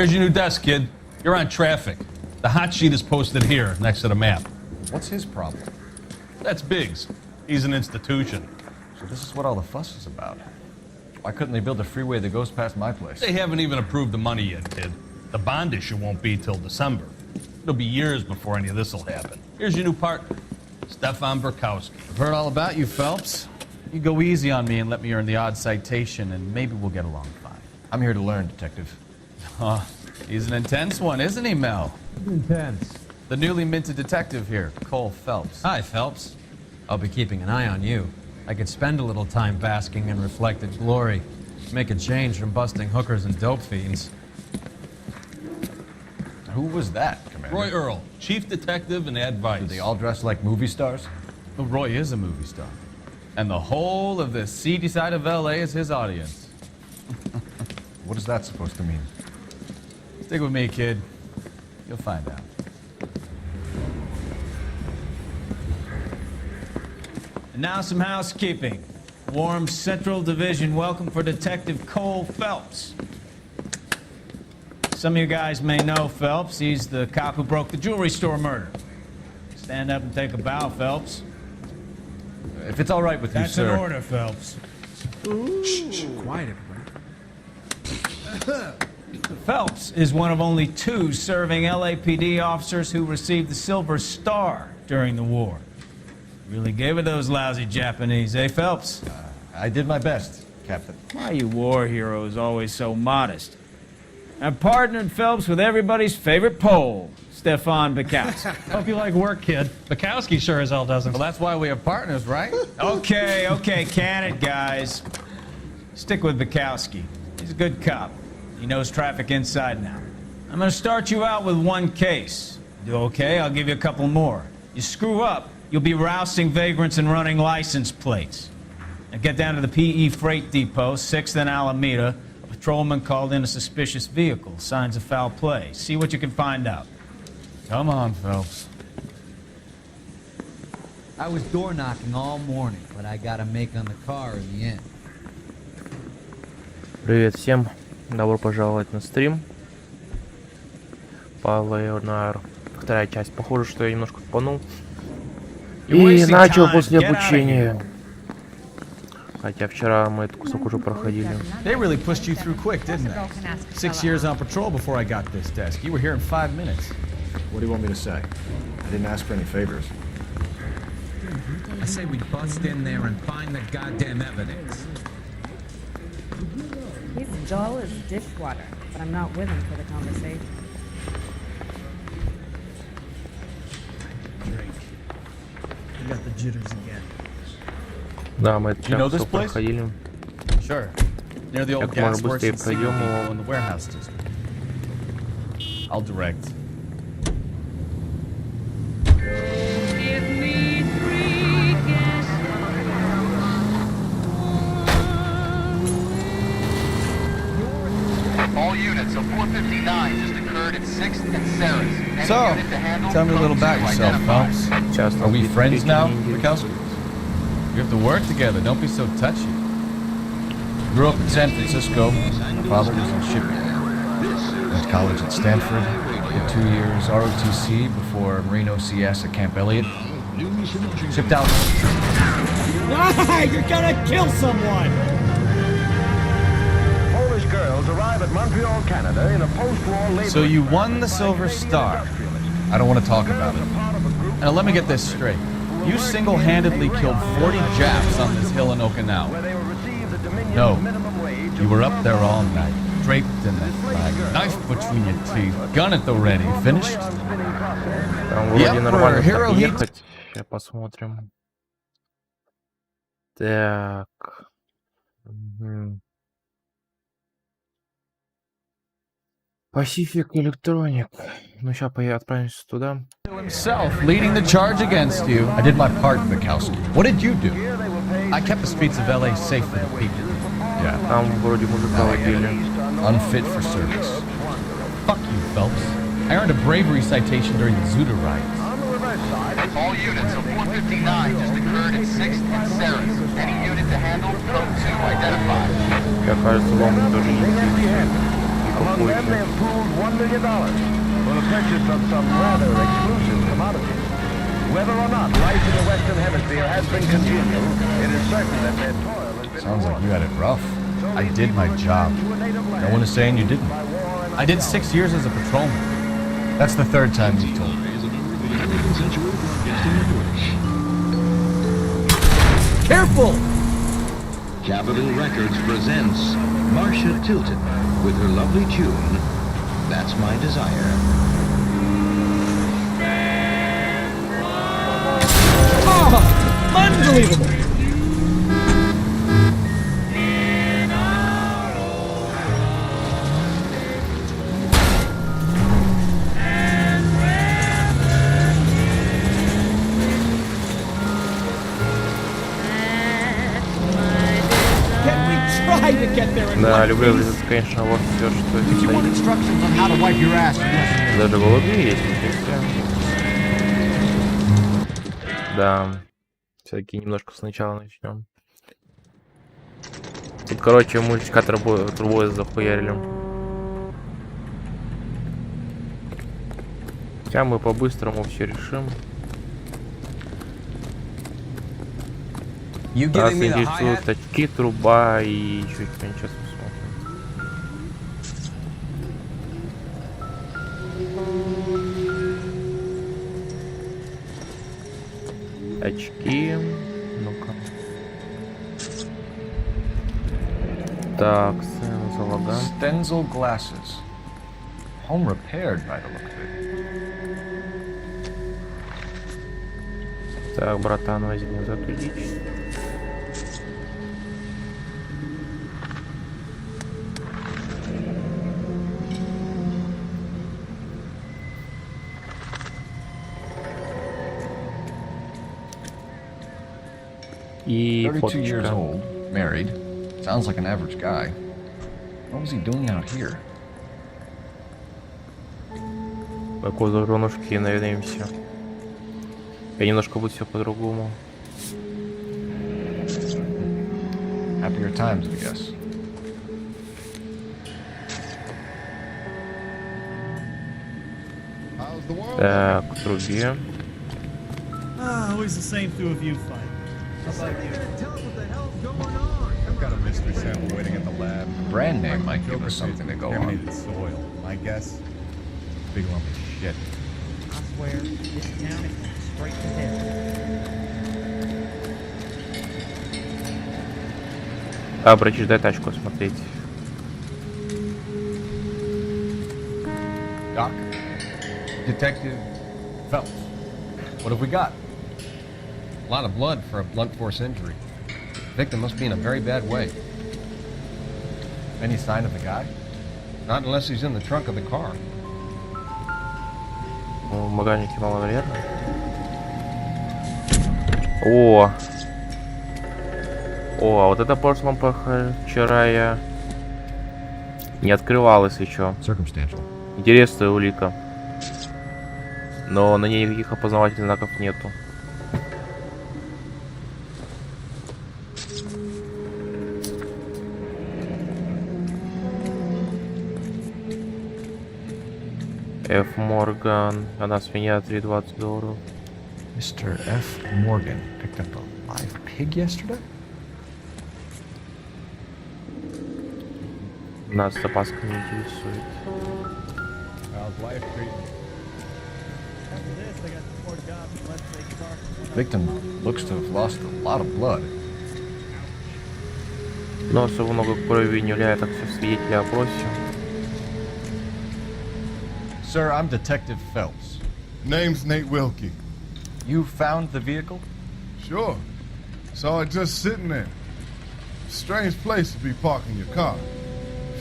Here's your new desk, kid. You're on traffic. The hot sheet is posted here, next to the map. What's his problem? That's Biggs. He's an institution. So this is what all the fuss is about. Why couldn't they build a freeway that goes past my place? They haven't even approved the money yet, kid. The bond issue won't be till December. It'll be years before any of this will happen. Here's your new partner, Stefan Burkowski. I've heard all about you, Phelps. You go easy on me and let me earn the odd citation, and maybe we'll get along fine. I'm here to learn, Detective. Oh, he's an intense one, isn't he, Mel? Intense. The newly minted detective here, Cole Phelps. Hi, Phelps. I'll be keeping an eye on you. I could spend a little time basking in reflected glory. Make a change from busting hookers and dope fiends. Who was that, Commander? Roy Earl, chief detective and advice. Do they all dress like movie stars? Well, Roy is a movie star. And the whole of the seedy side of L.A. is his audience. What is that supposed to mean? Stick with me, kid. You'll find out. And now some housekeeping. Warm Central Division welcome for Detective Cole Phelps. Some of you guys may know Phelps. He's the cop who broke the jewelry store murder. Stand up and take a bow, Phelps. If it's all right with you, That's sir. an order, Phelps. Shh, quiet, everybody. Phelps is one of only 2 serving LAPD officers who received the Silver Star during the war. Really gave it those lousy Japanese, eh, Phelps? I did my best, Captain. Why you war heroes always so modest? I've partnered Phelps with everybody's favorite Pole, Stefan Bukowski. Hope you like work, kid. Bukowski sure as hell doesn't. Well, that's why we have partners, right? Okay, can it, guys. Stick with Bukowski. He's a good cop. He knows traffic inside and out. I'm gonna start you out with 1 case. Do okay? I'll give you a couple more. You screw up, you'll be rousting vagrants and running license plates. Now get down to the PE Freight Depot, 6th and Alameda. A patrolman called in a suspicious vehicle. Signs of foul play. See what you can find out. Come on, Phelps. I was door knocking all morning, but I got a make on the car in the end. Привет всем, добро пожаловать на стрим по A.Noire. 2-я часть. Похоже, что я немножко тупанул и начал после обучения. Хотя вчера мы этот кусок уже проходили. They really pushed you through quick, didn't they? 6 years on patrol before I got this desk. You were here in 5 minutes. What do you want me to say? I didn't ask for any favors. I say we bust in there and find the goddamn evidence. He's dull as dishwater, but I'm not with him for the conversation. You got the jitters again. Да, мы этот You know час this place? проходили. Sure. Near the old Как можно gas works быстрее and steel пройдем depot его. in the warehouse district. I'll direct. All units of 459 just occurred at 6th and Sarah's. Any So, unit to handle, tell me a little code about 2 yourself, identified. Phelps. Час Are we на friends now, неделю. Bukowski? We have to work together. Don't be so touchy. Grew up in San Francisco. My father was in shipping. Went to college at Stanford. Did 2 years ROTC before Marine OCS at Camp Elliott. Shipped out. You're gonna kill someone! Polish girls arrive at Montreal, Canada in a post-war labor... So you won the Silver Star. I don't want to talk about it. Now let me get this straight. You single-handedly killed 40 Japs on this hill in Okinawa. No, you were up there all night, draped in that flag, knife between your teeth, gun at the ready. Finished? Там вроде Yep, нормально Hero так Heat. ехать. Сейчас посмотрим. Так. Pacific Electronic. Ну, сейчас отправимся туда. Himself leading the charge against you. I did my part, Bukowski. What did you do? I kept the streets of LA safe for the people. Yeah, Там вроде мужика убили. unfit for service. Fuck you, Phelps. I earned a bravery citation during the Zuda riots. All units of 459 just occurred at 6th and Sarah's. Any unit to handle, code 2 identified. Я, кажется, вам тоже не интересует. Among them, they попозже. have pooled $1 million for the purchase of some rather exclusive commodities. Whether or not life in the Western Hemisphere has been congenial, it is certain that their toil has been Sounds like rewarded. you had it rough. I did my job. No one is saying you didn't. I did 6 years as a patrolman. That's the third time you've told me. Careful! Capitol Records presents Marcia Tilton with her lovely tune, That's My Desire. Oh, unbelievable! Да, люблю выглядит, конечно, вот все, что здесь стоит. Даже голубые есть, нифига. Да. Все-таки немножко сначала начнем. Тут, короче, мультика трубой захуярили. Хотя мы по-быстрому все решим. Нас интересуют очки, труба и еще что-нибудь. Сейчас посмотрим. Очки. Ну-ка. Так, залаган. Stenzel glasses. Home repaired by the look of it. Так, братан, возьми вот эту дичь. И 32 years фоточка. old, married. Sounds like an average guy. What was he doing out here? Такой за женушки наведаемся. Я немножко будет все по-другому. Happier times, I guess. Так, к трубе. Always the same two of you fight. How about you? I've got a mystery sample waiting at the lab. Brand name might give us something to go on. Contaminated soil. My guess? Big lump of shit. I swear, this town is going straight to hell. А, брачишь, дай тачку смотреть. Doc, Detective Phelps, what have we got? A lot of blood for a blunt force injury. The victim must be in a very bad way. Any sign of the guy? Not unless he's in the trunk of the car. Ну, в багажнике маловероятно. О! О, а вот это прошлом вчера я не открывалось еще. Circumstantial. Интересная улика. Но на ней никаких опознавательных знаков нету. F. Morgan. Она с меня $3.20. Mr. F. Morgan picked up a live pig yesterday? Нас запаска не интересует. How's life treating you? Victim looks to have lost a lot of blood. Но особо много крови не являет, так все свидетели опросе. Sir, I'm Detective Phelps. Name's Nate Wilkie. You found the vehicle? Sure. Saw it just sitting there. Strange place to be parking your car.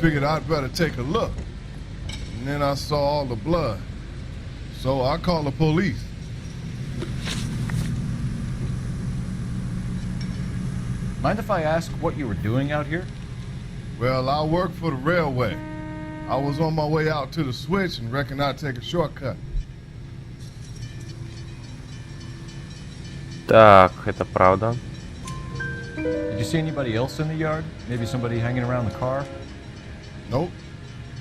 Figured I'd better take a look. And then I saw all the blood. So I called the police. Mind if I ask what you were doing out here? Well, I work for the railway. I was on my way out to the switch and reckoned I'd take a shortcut. Так, это правда. Did you see anybody else in the yard? Maybe somebody hanging around the car? Nope.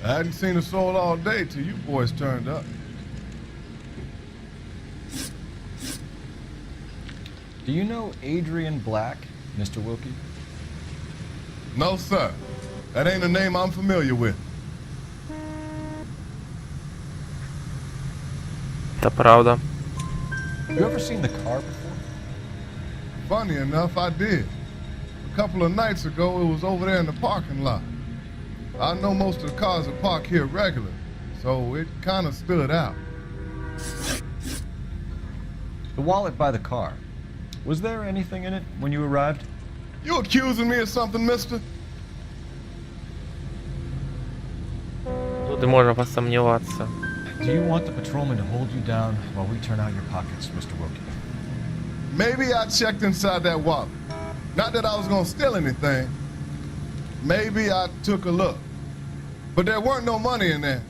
I hadn't seen a soul all day till you boys turned up. Do you know Adrian Black, Mr. Wilkie? No, sir. That ain't a name I'm familiar with. Это правда. You ever seen the car before? Funny enough, I did. A couple of nights ago, it was over there in the parking lot. I know most of the cars are parked here regular, so it kind of stood out. The wallet by the car. Was there anything in it when you arrived? You accusing me of something, mister? Тут и можно посомневаться. Do you want the patrolman to hold you down while we turn out your pockets, Mr. Wilkie? Maybe I checked inside that wallet. Not that I was gonna steal anything. Maybe I took a look. But there weren't no money in there.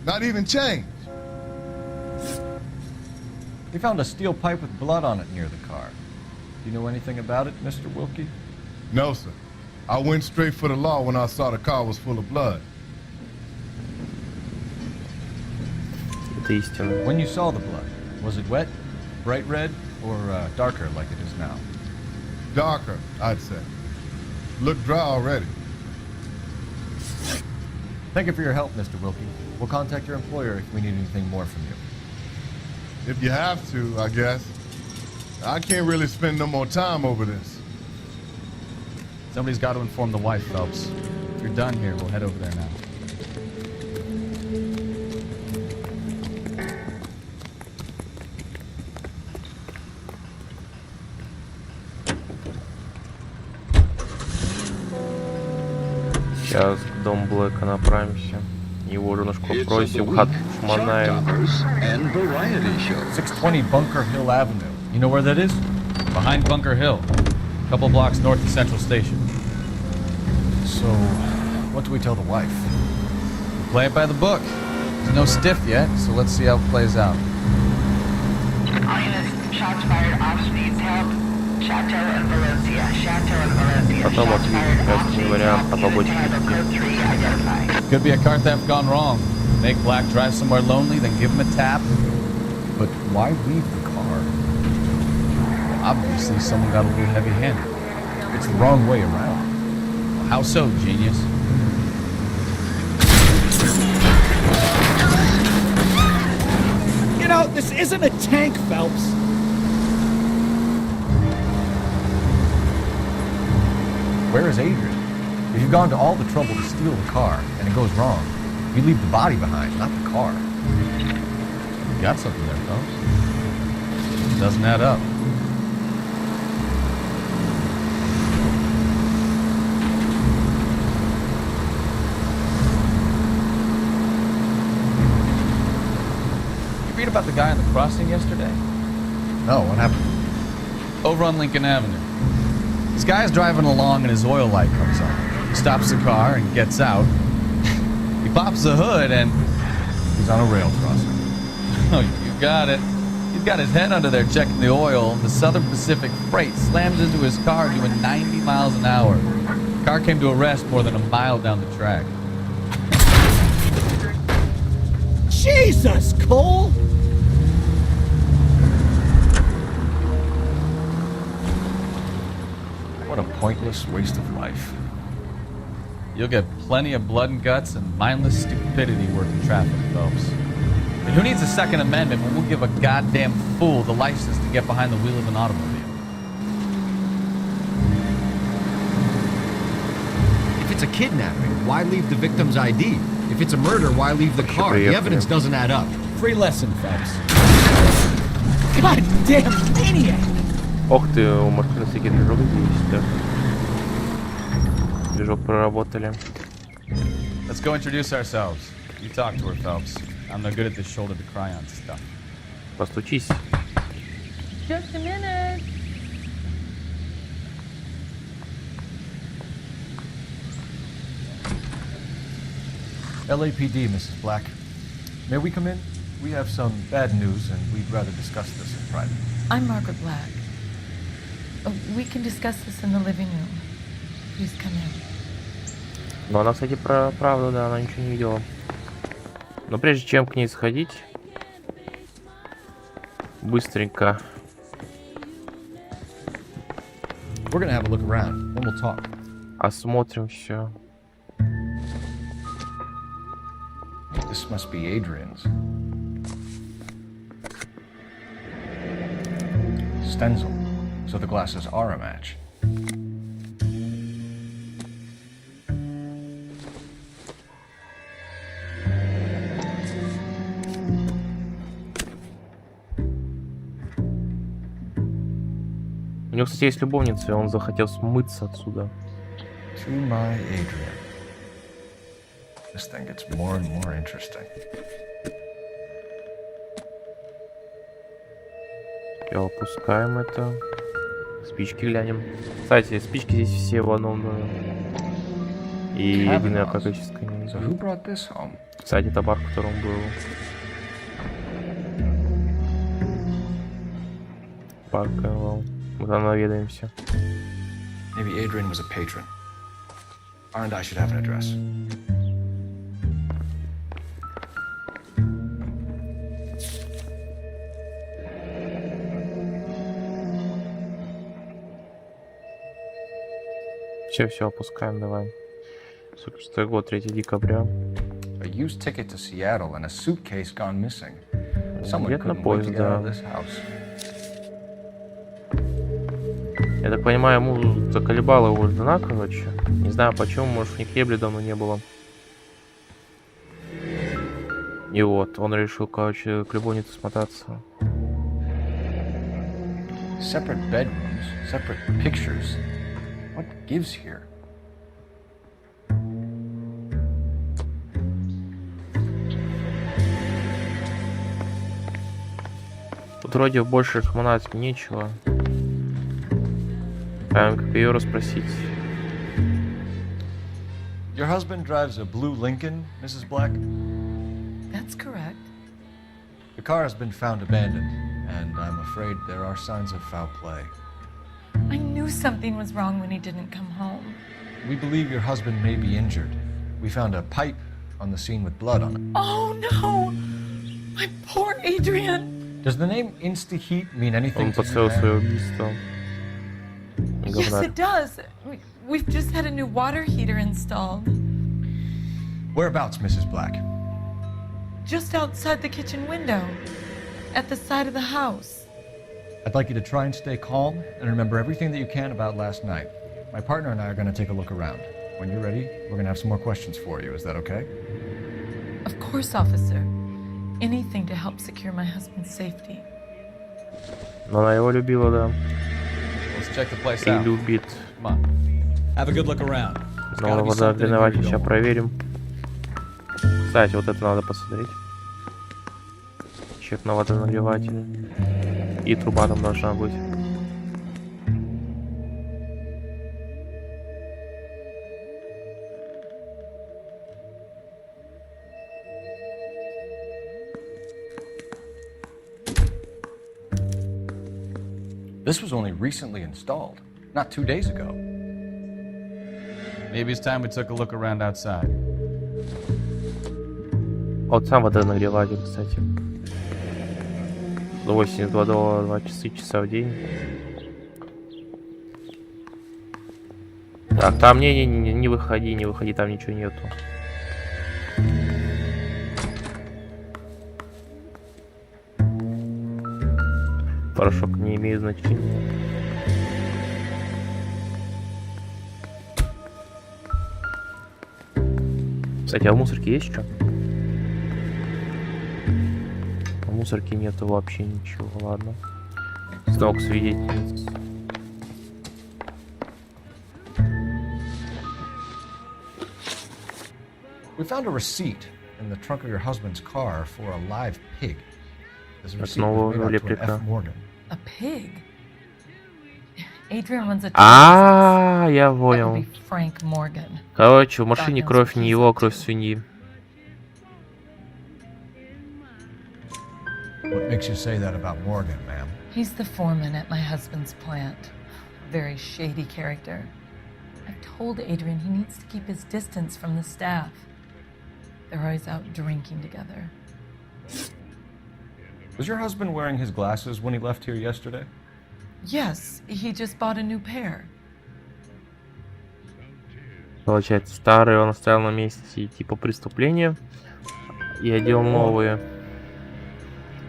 Not even change. We found a steel pipe with blood on it near the car. Do you know anything about it, Mr. Wilkie? No, sir. I went straight for the law when I saw the car was full of blood. Это истина. When you saw the blood, was it wet, bright red, or darker like it is now? Darker, I'd say. Looked dry already. Thank you for your help, Mr. Wilkie. We'll contact your employer if we need anything more from you. If you have to, I guess. I can't really spend no more time over this. Somebody's got to inform the wife, Phelps. If you're done here, we'll head over there now. Сейчас к дому Блэка направимся. Его женушку просим, хат шманаем. 620 Bunker Hill Avenue. You know where that is? Behind Bunker Hill. A couple blocks north of Central Station. So, what do we tell the wife? Play it by the book. There's no stiff yet, so let's see how it plays out. Shots fired off speeds help. Chateau and Valencia. Chateau and Valencia. Потом ответ, вариант, а побочки. Could be a car theft gone wrong. Make Black drive somewhere lonely, then give him a tap. But why leave the car? Well, obviously, someone got a little heavy-handed. It's the wrong way around. Well, how so, genius? You know, this isn't a tank, Phelps. Where is Adrian? If you've gone to all the trouble to steal the car and it goes wrong, you leave the body behind, not the car. You got something there, Phelps. Doesn't add up. You read about the guy on the crossing yesterday? No, what happened? Over on Lincoln Avenue. This guy's driving along and his oil light comes on. He stops the car and gets out. He pops the hood and he's on a rail crossing. Oh, you got it. He's got his head under there checking the oil. The Southern Pacific Freight slams into his car doing 90 miles an hour. The car came to a rest more than a mile down the track. Jesus, Cole! What a pointless waste of life. You'll get plenty of blood and guts and mindless stupidity working traffic, Phelps. And who needs a Second Amendment when we'll give a goddamn fool the license to get behind the wheel of an automobile? If it's a kidnapping, why leave the victim's ID? If it's a murder, why leave the car? The evidence doesn't add up. Free lesson, Phelps. Goddamn maniac! Ох ты, у машины всякие движок есть, да. Движок проработали. Let's go introduce ourselves. You talk to her, Phelps. I'm no good at this shoulder to cry on stuff. Постучись. Just a minute. LAPD, Mrs. Black. May we come in? We have some bad news and we'd rather discuss this in private. I'm Margaret Black. We can discuss this in the living room. Please come in. Но она, кстати, правда, да, она ничего не видела. Но прежде чем к ней сходить, быстренько. Осмотрим все. This must be Adrian's. Stencil. So the glasses are a match. У него, кстати, есть любовница, и он захотел смыться отсюда. To my Adrian. This thing gets more and more interesting. Все, опускаем это. Спички глянем. Кстати, спички здесь все в одном. И единая практически не. Кстати, товар, в котором был. Парковал. Мы там наведаемся. Maybe Adrian was a patron. R&I should have an address. Все, опускаем, давай. 46 год, 3 декабря. A used ticket to Seattle and a suitcase gone missing. Someone Билет на couldn't wait поезд, to get out of да. this house. Я так понимаю, ему заколебала его жена, короче. Не знаю почему, может, у них ебли давно не было. И вот, он решил, короче, к любовнице смотаться. Separate bedrooms, separate pictures. What gives here? Тут вроде больше экспонатов нечего. Прям как ее расспросить. Your husband drives a blue Lincoln, Mrs. Black? That's correct. The car has been found abandoned, and I'm afraid there are signs of foul play. I knew something was wrong when he didn't come home. We believe your husband may be injured. We found a pipe on the scene with blood on it. Oh no! My poor Adrian! Does the name Insta-Heat mean anything Он to подставил you, свое ma'am? убийство. Yes, it does. We've just had a new water heater installed. Whereabouts, Mrs. Black? Just outside the kitchen window. At the side of the house. I'd like you to try and stay calm and remember everything that you can about last night. My partner and I are going to take a look around. When you're ready, we're going to have some more questions for you. Is that okay? Of course, officer. Anything to help secure my husband's safety. Но она его любила, да. Let's check the place И out. любит. Come on. Have a good look around. There's Но gotta be вода something in here виновата, you сейчас don't want. проверим. Кстати, вот это надо посмотреть. Чек на водонагреватель. И труба там должна быть. This was only recently installed, not 2 days ago. Maybe it's time we took a look around outside. Вот сам водонагреватель, кстати. За $82 часа в день. Так, там не выходи, там ничего нету. Порошок не имеет значения. Кстати, а в мусорке есть что? В мусорке нету вообще ничего, ладно. Снова к свидетельнице. We found a receipt in the trunk of your husband's car for a live pig. This receipt Снова was made out to an реплика. F. Morgan. A pig? Adrian runs a А, я That would понял. be Frank Morgan. Короче, в машине кровь не его, а кровь свиньи. What makes you say that about Morgan, ma'am? He's the foreman at my husband's plant. Very shady character. I've told Adrian he needs to keep his distance from the staff. They're always out drinking together. Was your husband wearing his glasses when he left here yesterday? Yes, he just bought a new pair. Получается, старый он оставил на месте типа преступления и одел новые.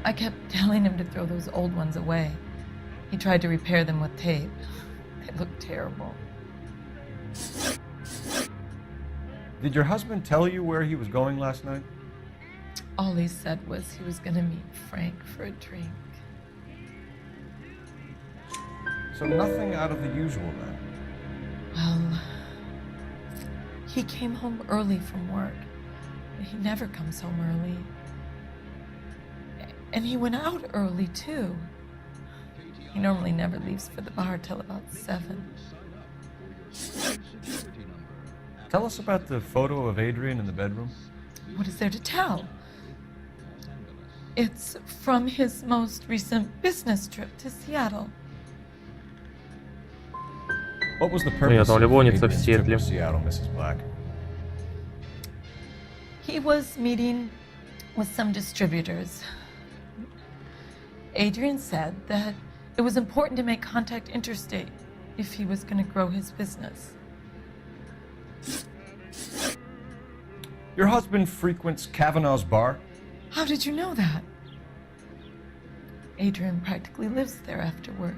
I kept telling him to throw those old ones away. He tried to repair them with tape. They looked terrible. Did your husband tell you where he was going last night? All he said was he was going to meet Frank for a drink. So nothing out of the usual then? Well, he came home early from work. He never comes home early. And he went out early, too. He normally never leaves for the bar till about 7. Tell us about the photo of Adrian in the bedroom. What is there to tell? It's from his most recent business trip to Seattle. What was the purpose of Adrian's trip to Seattle, Mrs. Black? He was meeting with some distributors. Adrian said that it was important to make contact interstate if he was going to grow his business. Your husband frequents Kavanaugh's bar? How did you know that? Adrian practically lives there after work.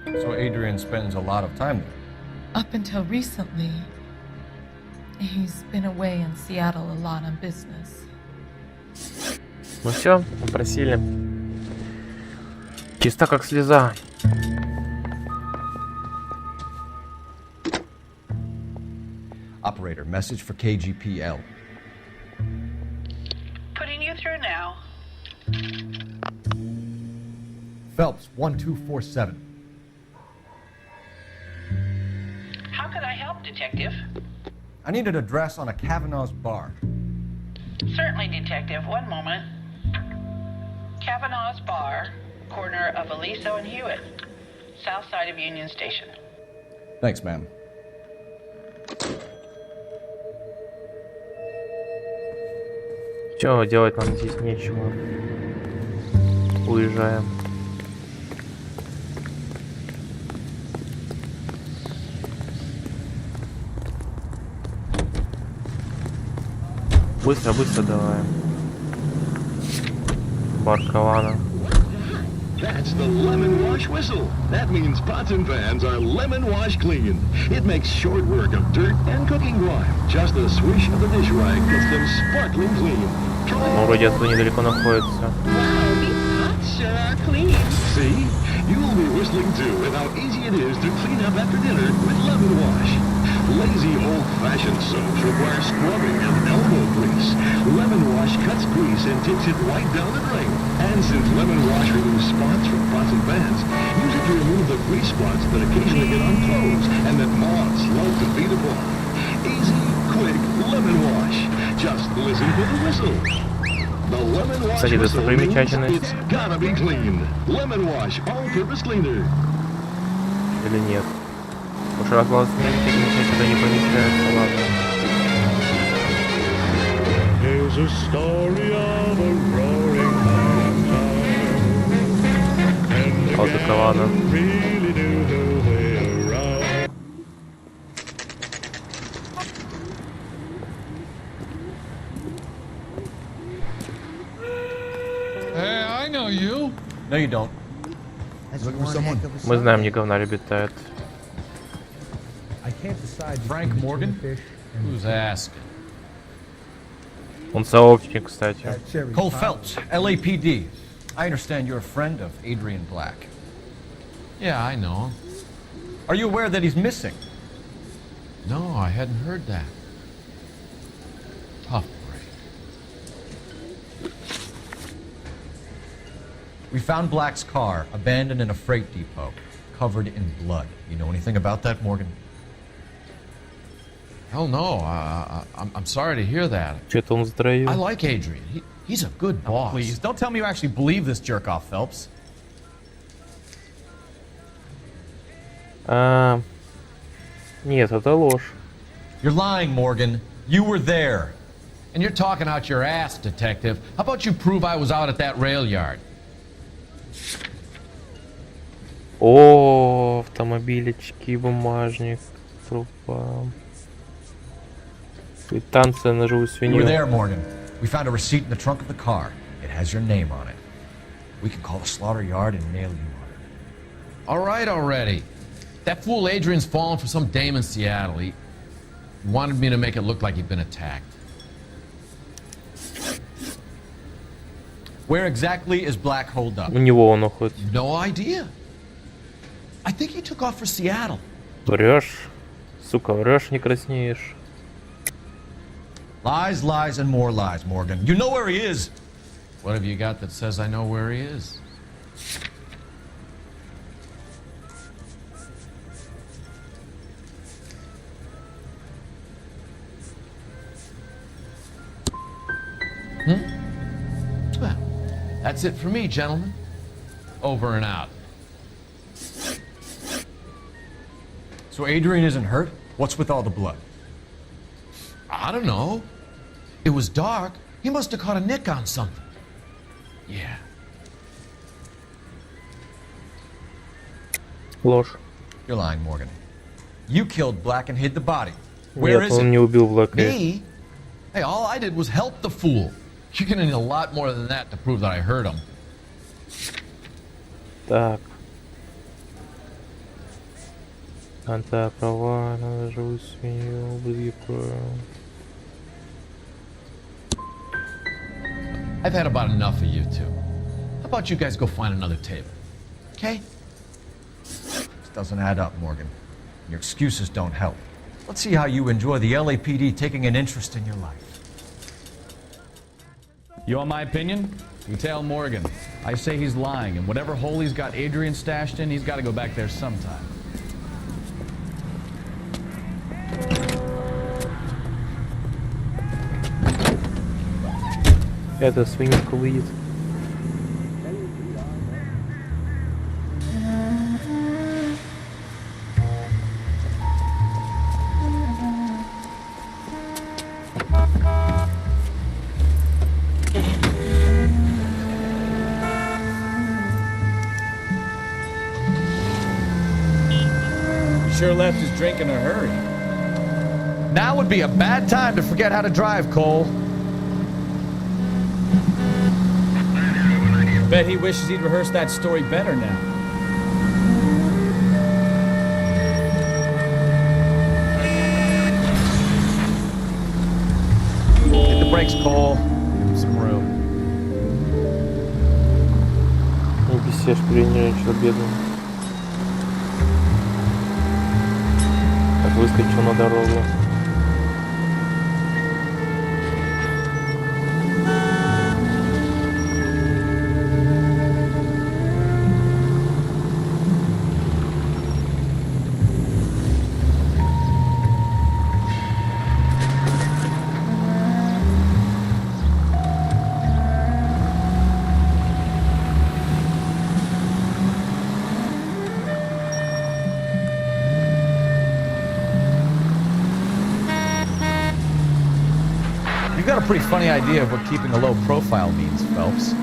So Adrian spends a lot of time there? Up until recently, he's been away in Seattle a lot on business. Ну все, попросили. Чиста как слеза. Operator, message for KGPL. Putting you through now. Phelps, 1247. How could I help, Detective? I need an address on a Kavanaugh's bar. Certainly, Detective. One moment. Kavanaugh's Bar, corner of Aliso and Hewitt, south side of Union Station. Thanks, ma'am. Чё, делать нам здесь нечего. Уезжаем. Быстро, быстро давай. Бар Кавана. That's the lemon wash whistle. That means pots and pans are lemon wash clean. It makes short work of dirt and cooking grime. Just a swish of the dish rag gets them sparkling clean. Ну, вроде отсюда недалеко находится. Wow, these pots sure are clean. See? You'll be whistling too with how easy it is to clean up after dinner with lemon wash. Lazy old-fashioned soaps require scrubbing and elbow grease. Lemon wash cuts grease and takes it right down the drain. And since lemon wash removes spots from pots and pans, use it to remove the grease spots that occasionally get on clothes and that moths love to feed upon. Easy, quick lemon wash. Just listen to the whistle. The lemon wash Кстати, whistle means достопримечательность. it's gotta be clean. Lemon wash all-purpose cleaner. Или нет? Уж раз глаз сюда не помещается, ладно. Here's a story of a roaring mountain. Вот и Кавана. Really knew her way around. Hey, I know you. No, you don't. Looking for someone? Мы знаем, не говна летает. I can't decide. Frank Morgan? Who's asking? Он сообщник, кстати. Cole Phelps, LAPD. I understand you're a friend of Adrian Black. Yeah, I know. Are you aware that he's missing? No, I hadn't heard that. Tough break. We found Black's car abandoned in a freight depot, covered in blood. You know anything about that, Morgan? Hell no. I'm sorry to hear that. Что-то он затроил. I like Adrian. He's a good boss. Please, don't tell me you actually believe this jerk-off, Phelps. Нет, это ложь. You're lying, Morgan. You were there. And you're talking out your ass, detective. How about you prove I was out at that rail yard? О, автомобилечки, бумажник, трупа. Квитанция на живую You свинью. were there, Morgan. We found a receipt in the trunk of the car. It has your name on it. We can call the slaughter yard and nail you on it. All right already. That fool Adrian's fallen for some dame in Seattle. He wanted me to make it look like he'd been attacked. Where exactly is Black holed up? У него он находится. No idea. I think he took off for Seattle. Врешь. Сука, врешь, не краснеешь. Lies, lies, and more lies, Morgan. You know where he is. What have you got that says I know where he is? Well, that's it for me, gentlemen. Over and out. So Adrian isn't hurt? What's with all the blood? I don't know. It was dark. He must have caught a nick on something. Yeah. Ложь. You're lying, Morgan. You killed Black and hid the body. Where Нет, is он it? не убил Блэка. Me? Hey, all I did was help the fool. You're gonna need a lot more than that to prove that I hurt him. Так. Антая права на живую свинью, ублюдки про... I've had about enough of you two. How about you guys go find another table? Okay? This doesn't add up, Morgan. Your excuses don't help. Let's see how you enjoy the LAPD taking an interest in your life. You want my opinion? You tell Morgan. I say he's lying, and whatever hole he's got Adrian stashed in, he's got to go back there sometime. Эта свинюшка выйдет. Sure left his drink in a hurry. Now would be a bad time to forget how to drive, Cole. Bet he wishes he'd rehearsed that story better now. Hit the brakes, Cole. Give him some room. Не бесишь, что бедный. Так выскочил на дорогу. You've got a pretty funny idea of what keeping a low profile means, Phelps.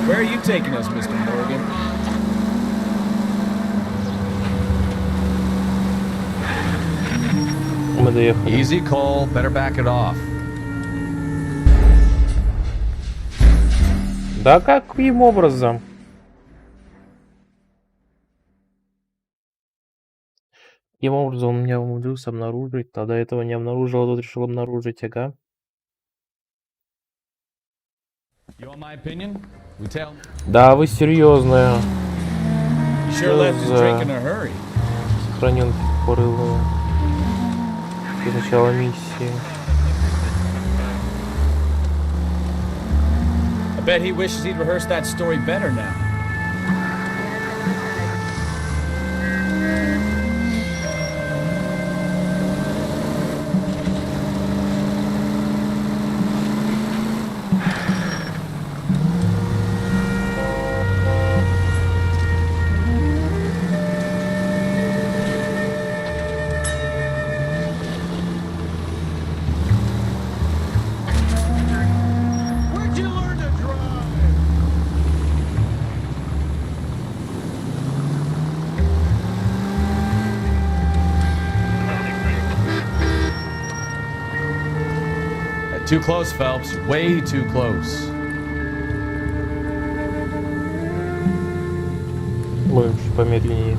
Where are you taking us, Mr. Morgan? Мы доехали. Easy, Cole. Better back it off. Да каким образом? Каким образом он меня умудрился обнаружить? Тогда этого не обнаружил, а тут решил обнаружить, ага. You want my opinion? We tell. Да, вы серьезные. You sure left his drink in a hurry. Сохранен до сих пор его до начала миссии. I bet he wishes he'd rehearsed that story better now. Too close, Phelps. Way too close. Будем чуть помедленнее.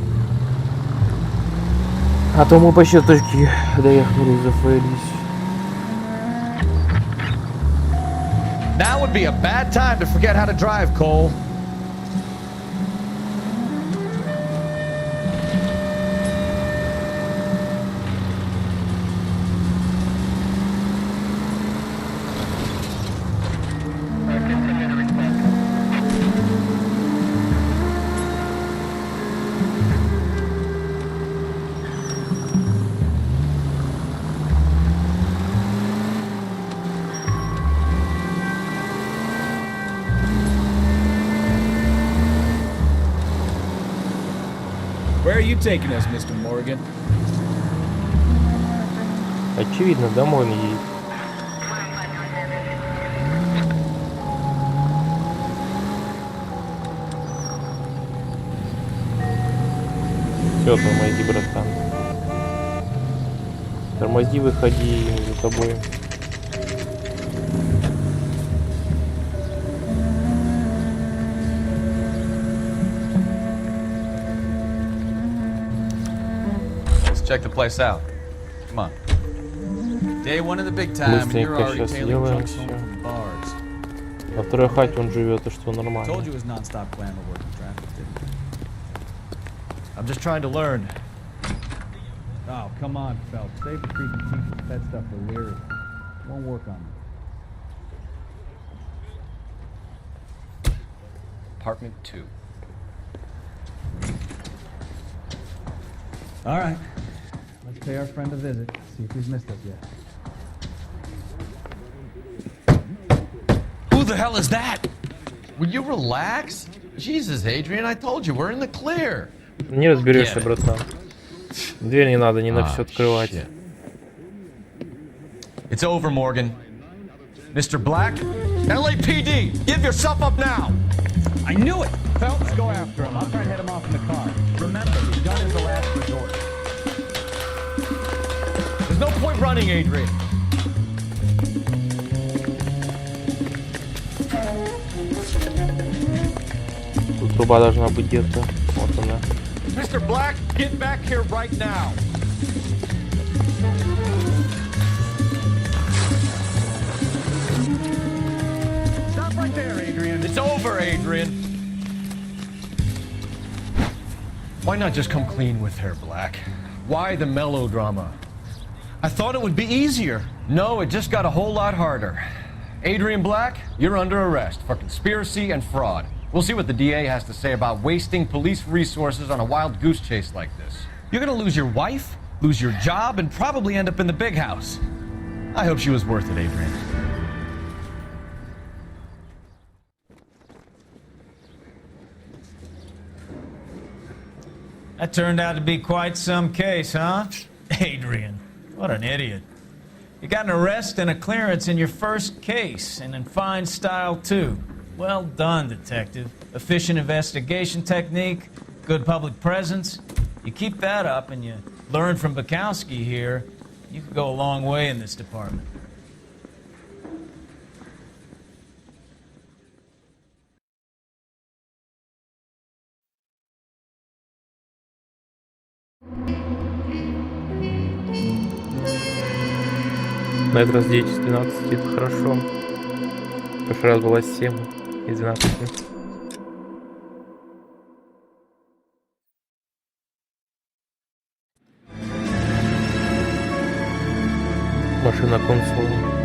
А то мы почти до точки доехали и зафейлились. Now would be a bad time to forget how to drive, Cole. Where are you taking us, Mr. Morgan? Очевидно, домой он едет. Все, тормози, братан. Тормози, выходи, за тобой. Check the place out. Come on. Day one in the big time, you're Быстренько already сейчас tailing сделаем drunks все. home from bars. На второй хате он живет, и что нормально. Told you it was non-stop glamour work in traffic, didn't I'm just trying to learn. I? Oh, come on, Phelps. Save the creepy teachers. That stuff for Leary. Won't work on me. Apartment 2. All right. Let's pay our friend a visit. See if he's missed us yet. Who the hell is that? Will you relax? Jesus, Adrian, I told you, we're in the clear. Не разберешься, братан. Дверь не надо, не на все открывать. Shit. It's over, Morgan. Mr. Black, LAPD, give yourself up now. I knew it! Phelps, go after him. I'll try and head him off in the car. Remember, the gun is the last resort. There's no point running, Adrian. Тут труба должна быть где-то. Вот она. Mr. Black, get back here right now. Stop right there, Adrian. It's over, Adrian. Why not just come clean with her, Black? Why the melodrama? I thought it would be easier. No, it just got a whole lot harder. Adrian Black, you're under arrest for conspiracy and fraud. We'll see what the DA has to say about wasting police resources on a wild goose chase like this. You're gonna lose your wife, lose your job, and probably end up in the big house. I hope she was worth it, Adrian. That turned out to be quite some case, huh? Adrian, what an idiot. You got an arrest and a clearance in your first case, and in fine style, too. Well done, detective. Efficient investigation technique, good public presence. You keep that up and you learn from Bukowski here, you can go a long way in this department. На этот раз 9 из 12, это хорошо. В прошлый раз было 7 из 12. Машина консула.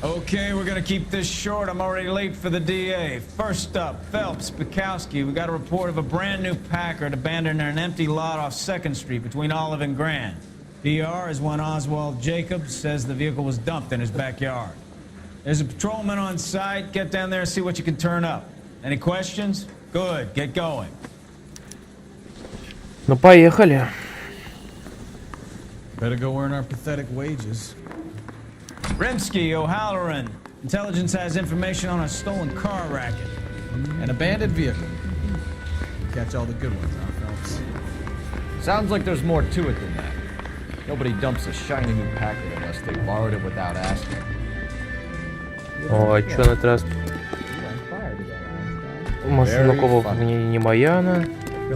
Okay, we're gonna keep this short. I'm already late for the DA. First up, Phelps, Bukowski. We got a report of a brand new Packard abandoned in an empty lot off 2nd Street between Olive and Grand. DR is one Oswald Jacobs, says the vehicle was dumped in his backyard. There's a patrolman on site. Get down there and see what you can turn up. Any questions? Good, get going. Ну, поехали. Better go earn our pathetic wages. Rimsky, O'Halloran. Intelligence has information on a stolen car racket. An abandoned vehicle. Catch all the good ones, huh, Phelps? Sounds like there's more to it than that. Nobody dumps a shiny new Packard unless they borrowed it without asking. О, а чё на этот раз? Машина копов не моя она,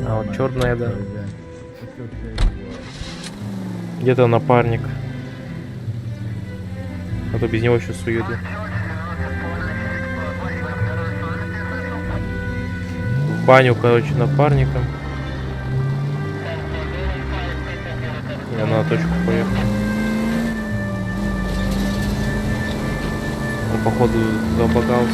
а вот черная, да. Где-то напарник. А то без него еще суют. В баню, короче, напарником. Я на точку поехал. Он, походу, забагался.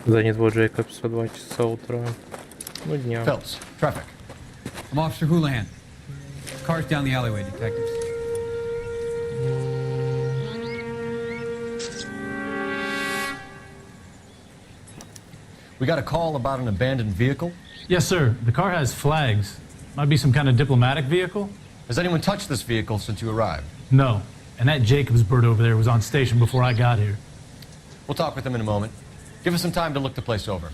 Занят вот Джейкобс в 2 часа утра. Ну, дня. Phelps, traffic. I'm Officer Houlihan. Cars down the alleyway, detectives. We got a call about an abandoned vehicle? Yes, sir. The car has flags. Might be some kind of diplomatic vehicle. Has anyone touched this vehicle since you arrived? No. And that Jacobs bird over there was on station before I got here. We'll talk with him in a moment. Give us some time to look the place over.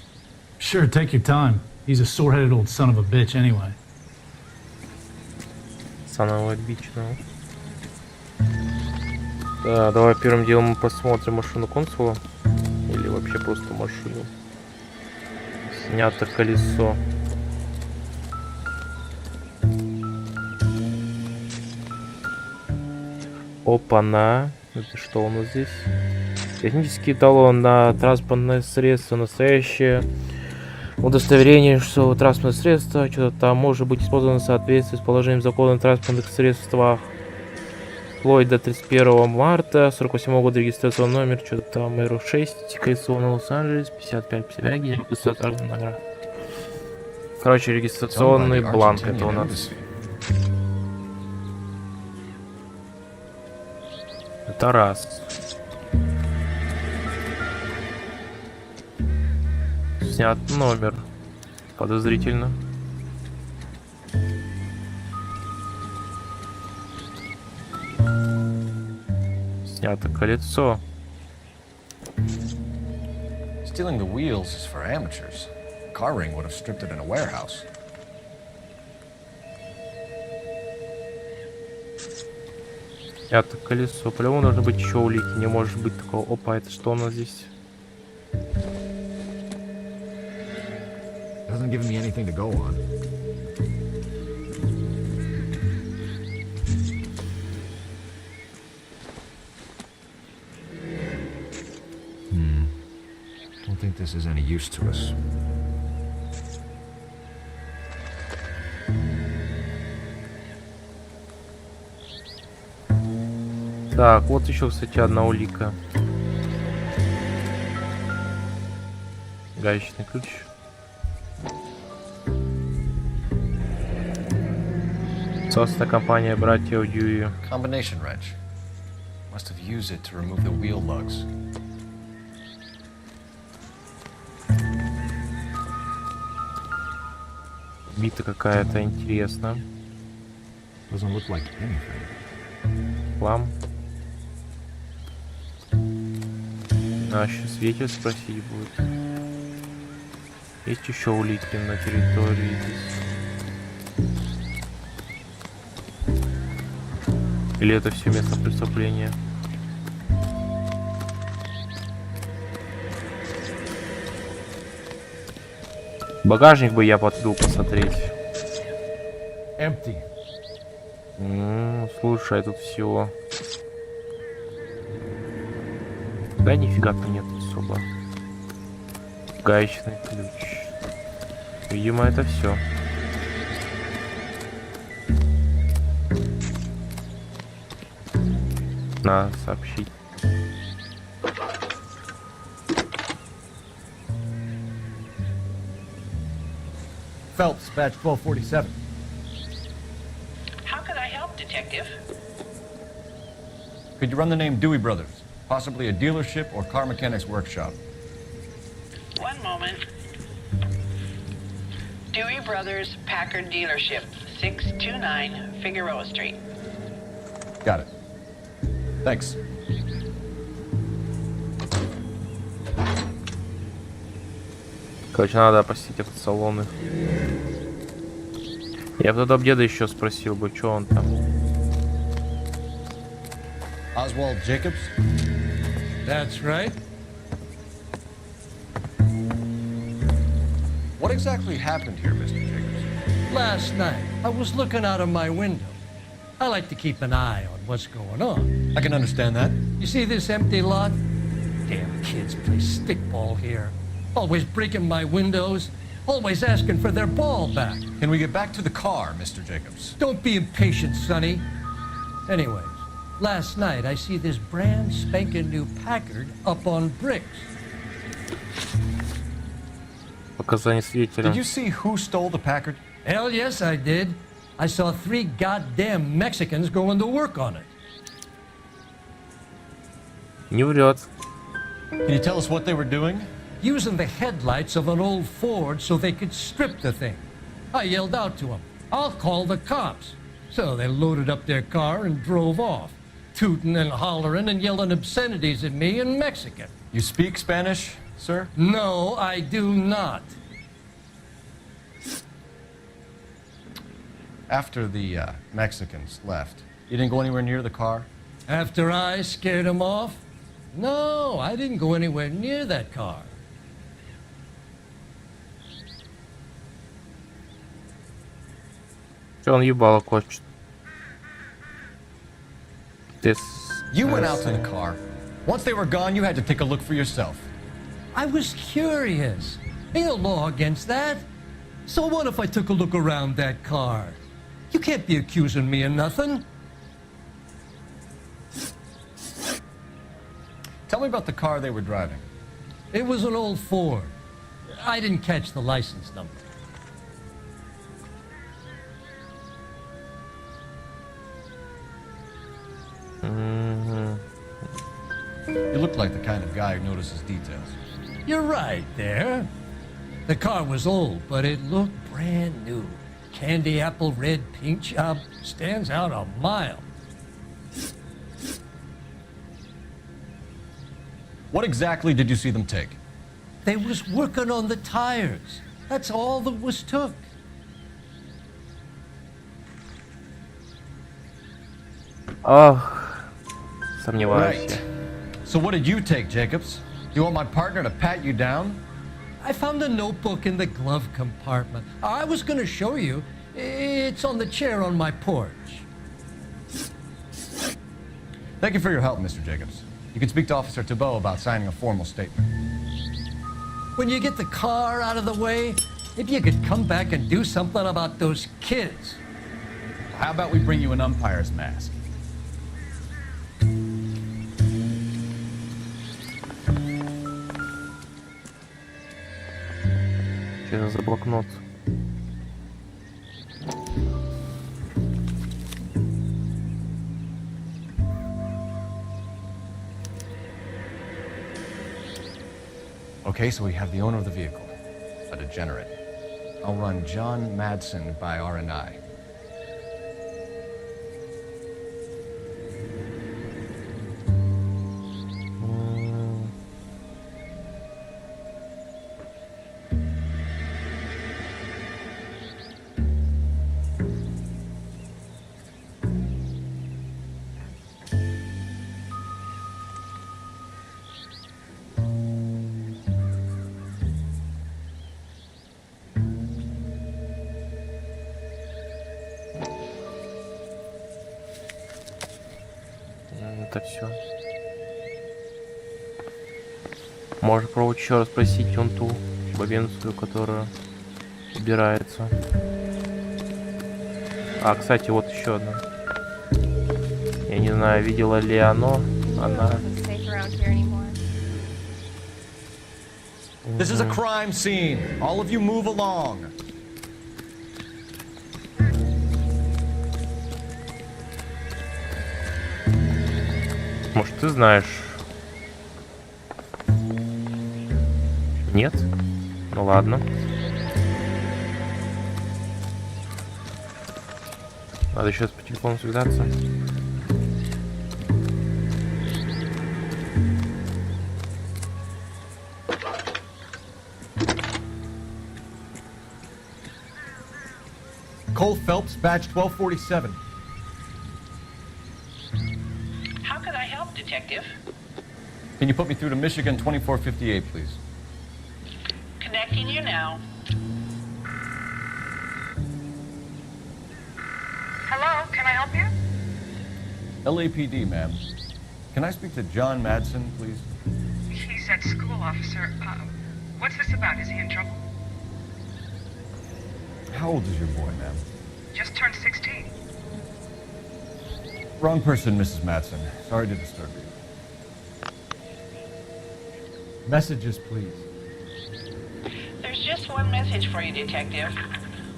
Sure, take your time. He's a sore-headed old son of a bitch anyway. Son of a bitch, ну. Да, давай первым делом посмотрим машину консула. Или вообще просто машину. Снято колесо. Опа-на. Это что у нас здесь? Технический талон на транспортное средство. Настоящее удостоверение, что транспортное средство что-то там может быть использовано в соответствии с положением закона о транспортных средствах. Вплоть до 31 марта 48 года регистрационный номер, что-то там R6, колесо на Лос-Анджелес, 55-55, регистрационная награда. Короче, регистрационный бланк это у нас. Это раз. Снят номер. Подозрительно. Снято колесо. Stealing the wheels is for amateurs. Car ring would have stripped it in a warehouse. Снято колесо. По-любому должны быть еще улики. Не может быть такого. Опа, это что у нас здесь? Doesn't give me anything to go on. Don't think this is any use to us. Так, вот еще, кстати, одна улика. Гаечный ключ. Собственная компания братьев Дьюи. Combination wrench. Must have used it to remove the wheel lugs. Бита какая-то интересная. Doesn't look like anything. Плам. А, сейчас ветер спросить будет. Есть еще улики на территории здесь? Или это все место преступления? Багажник бы я подбил посмотреть. Empty. Слушай, тут всего. Да нифига-то нет особо. Гаечный ключ. Видимо, это все. Надо сообщить. Phelps, badge 1247. How can I help, Detective? Could you run the name Dewey Brothers? Possibly a dealership or car mechanics workshop. One moment. Dewey Brothers Packard Dealership, 629 Figueroa Street. Got it. Thanks. Короче, надо посетить этот салон. Я бы тогда деда еще спросил бы, что он там. Oswald Jacobs? That's right. What exactly happened here, Mr. Jacobs? Last night, I was looking out of my window. I like to keep an eye on what's going on. I can understand that. You see this empty lot? Damn kids play stickball here. Always breaking my windows. Always asking for their ball back. Can we get back to the car, Mr. Jacobs? Don't be impatient, Sonny. Anyways, last night I see this brand spanking new Packard up on bricks. Показания свидетеля. Did you see who stole the Packard? Hell yes, I did. I saw 3 goddamn Mexicans going to work on it. Не врет. Can you tell us what they were doing? Using the headlights of an old Ford so they could strip the thing. I yelled out to them, "I'll call the cops." So they loaded up their car and drove off, tooting and hollering and yelling obscenities at me in Mexican. You speak Spanish, sir? No, I do not. After the Mexicans left, you didn't go anywhere near the car? After I scared them off? No, I didn't go anywhere near that car. Что он ебало хочет? This. You went out to the car. Once they were gone, you had to take a look for yourself. I was curious. Ain't no law against that. So what if I took a look around that car? You can't be accusing me of nothing. Tell me about the car they were driving. It was an old Ford. I didn't catch the license number. You look like the kind of guy who notices details. You're right there. The car was old, but it looked brand new. Candy apple red paint job stands out a mile. What exactly did you see them take? They was working on the tires. That's all that was took. Ох, сомневаюсь. Right. So what did you take, Jacobs? You want my partner to pat you down? I found a notebook in the glove compartment. I was going to show you. It's on the chair on my porch. Thank you for your help, Mr. Jacobs. You can speak to Officer Thibault about signing a formal statement. When you get the car out of the way, maybe you could come back and do something about those kids. How about we bring you an umpire's mask? Что за блокнот? Okay, so we have the owner of the vehicle, a degenerate. I'll run John Madsen by R&I. Это все. Можно пробовать еще раз спросить вон ту бабенцию, которая убирается. А, кстати, вот еще одна. Я не знаю, видела ли она. This is a crime scene. All of you move along. Может, ты знаешь? Нет? Ну ладно. Надо сейчас по телефону связаться. Cole Phelps, badge 1247. How could I help, Detective? Can you put me through to Michigan 2458, please? Connecting you now. Hello, can I help you? LAPD, ma'am. Can I speak to John Madsen, please? He's at school, officer. What's this about? Is he in trouble? How old is your boy, ma'am? Just turned 16. Wrong person, Mrs. Madsen. Sorry to disturb you. Messages, please. There's just one message for you, Detective.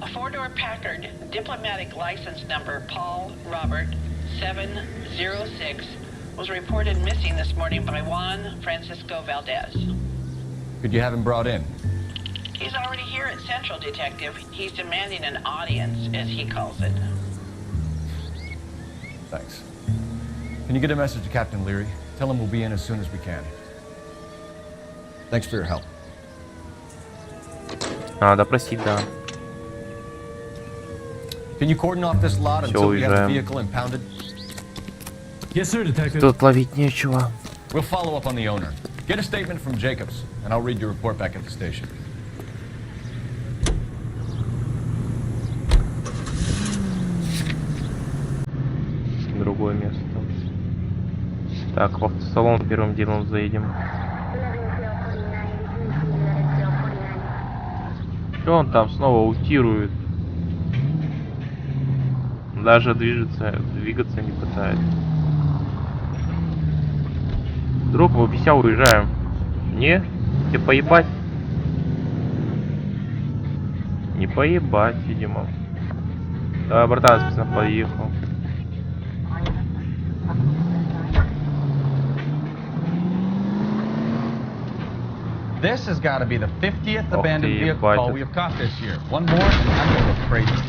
A four-door Packard, diplomatic license number Paul Robert 706, was reported missing this morning by Juan Francisco Valdez. Could you have him brought in? He's already here at Central, Detective. He's demanding an audience, as he calls it. Thanks. Can you get a message to Captain Leary? Tell him we'll be in as soon as we can. Thanks for your help. Допросить, да. Can you cordon off this lot until we have the vehicle impounded? Yes, sir, Detective. Тут ловить нечего. We'll follow up on the owner. Get a statement from Jacobs, and I'll read your report back at the station. Другое место. Так, в автосалон первым делом заедем. Что он там снова утирует? Даже двигаться не пытается. Друг, мы без тебя уезжаем. Не? Тебе поебать? Не поебать, видимо. Давай, братан, спасибо, поехал. This has got to be the 50th abandoned vehicle call we have caught this year. One more, and I'm going to go crazy.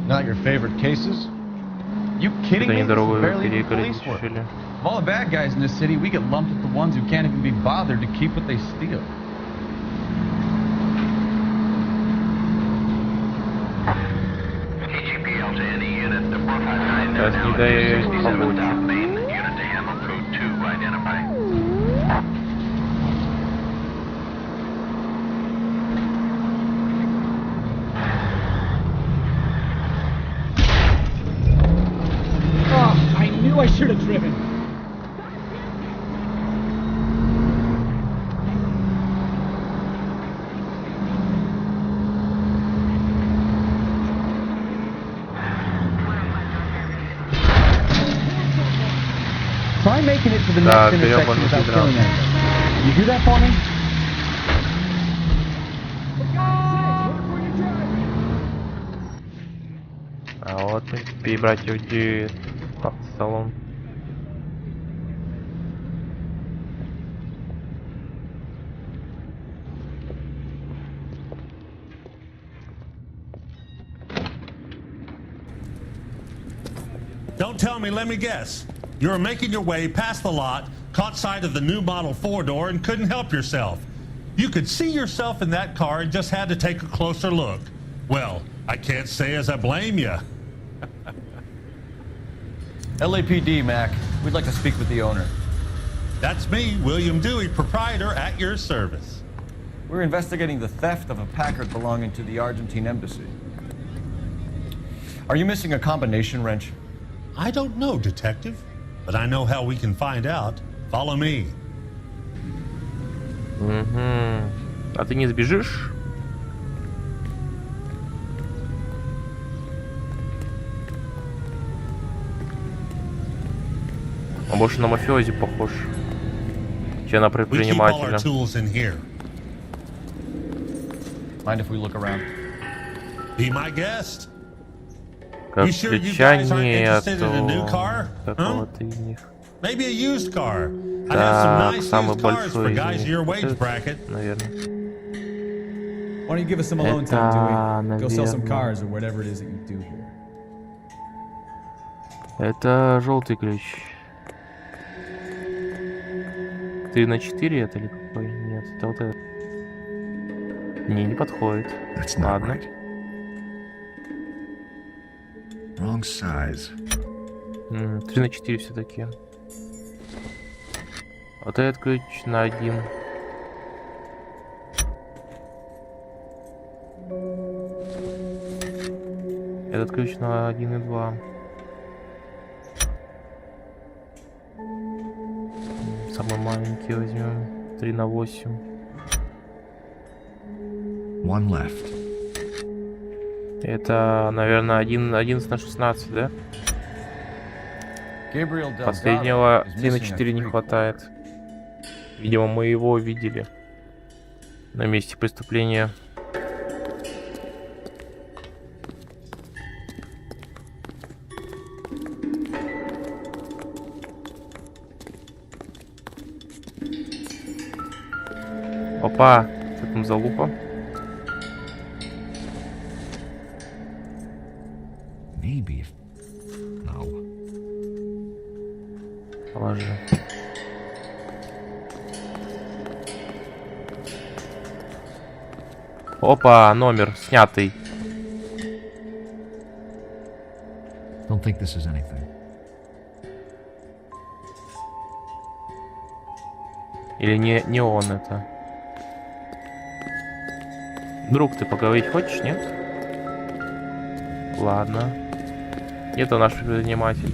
Not your favorite cases? You kidding me? This is barely even police work. Of all the bad guys in this city, we get lumped with the ones who can't even be bothered to keep what they steal. TGPL to any unit, the 459 now down to 67 South Main, unit to handle code 2 identified. I should have driven. Try making it to the next intersection without killing anyone. Can you do that for me? А вот и перебрать уйти в автосалон. Don't tell me, let me guess. You were making your way past the lot, caught sight of the new model 4-door, and couldn't help yourself. You could see yourself in that car and just had to take a closer look. Well, I can't say as I blame you. LAPD, Mac. We'd like to speak with the owner. That's me, William Dewey, proprietor, at your service. We're investigating the theft of a Packard belonging to the Argentine embassy. Are you missing a combination wrench? I don't know, detective, but I know how we can find out. Follow me. А ты не сбежишь? Он больше на мафиози похож, чем на предпринимателя. Mind if we look around? Be my guest. Как ключа нету какого-то из них. Maybe a used car. I have some Так, nice самый used cars for большой guys из in your них, wage bracket. наверное. Why don't you give us some alone time, Это, Dewey? Go sell some наверное, cars or whatever it is that you do here. это желтый ключ. 3 на 4 это или какой? Нет, это вот этот. Не подходит. Ладно. Wrong size. 3 на 4 все-таки. Вот этот ключ на 1. Этот ключ на 1 и 2. Самый маленький возьмем. 3 на 8. One left. Это, наверное, 11 на 16, да? Последнего 3 на 4 не хватает. Видимо, мы его видели на месте преступления. Опа, что там за лупа? Maybe. No. Положи. Опа, номер снятый. Don't think this is anything. Или не он это? Друг, ты поговорить хочешь, нет? Ладно. Это наш предприниматель.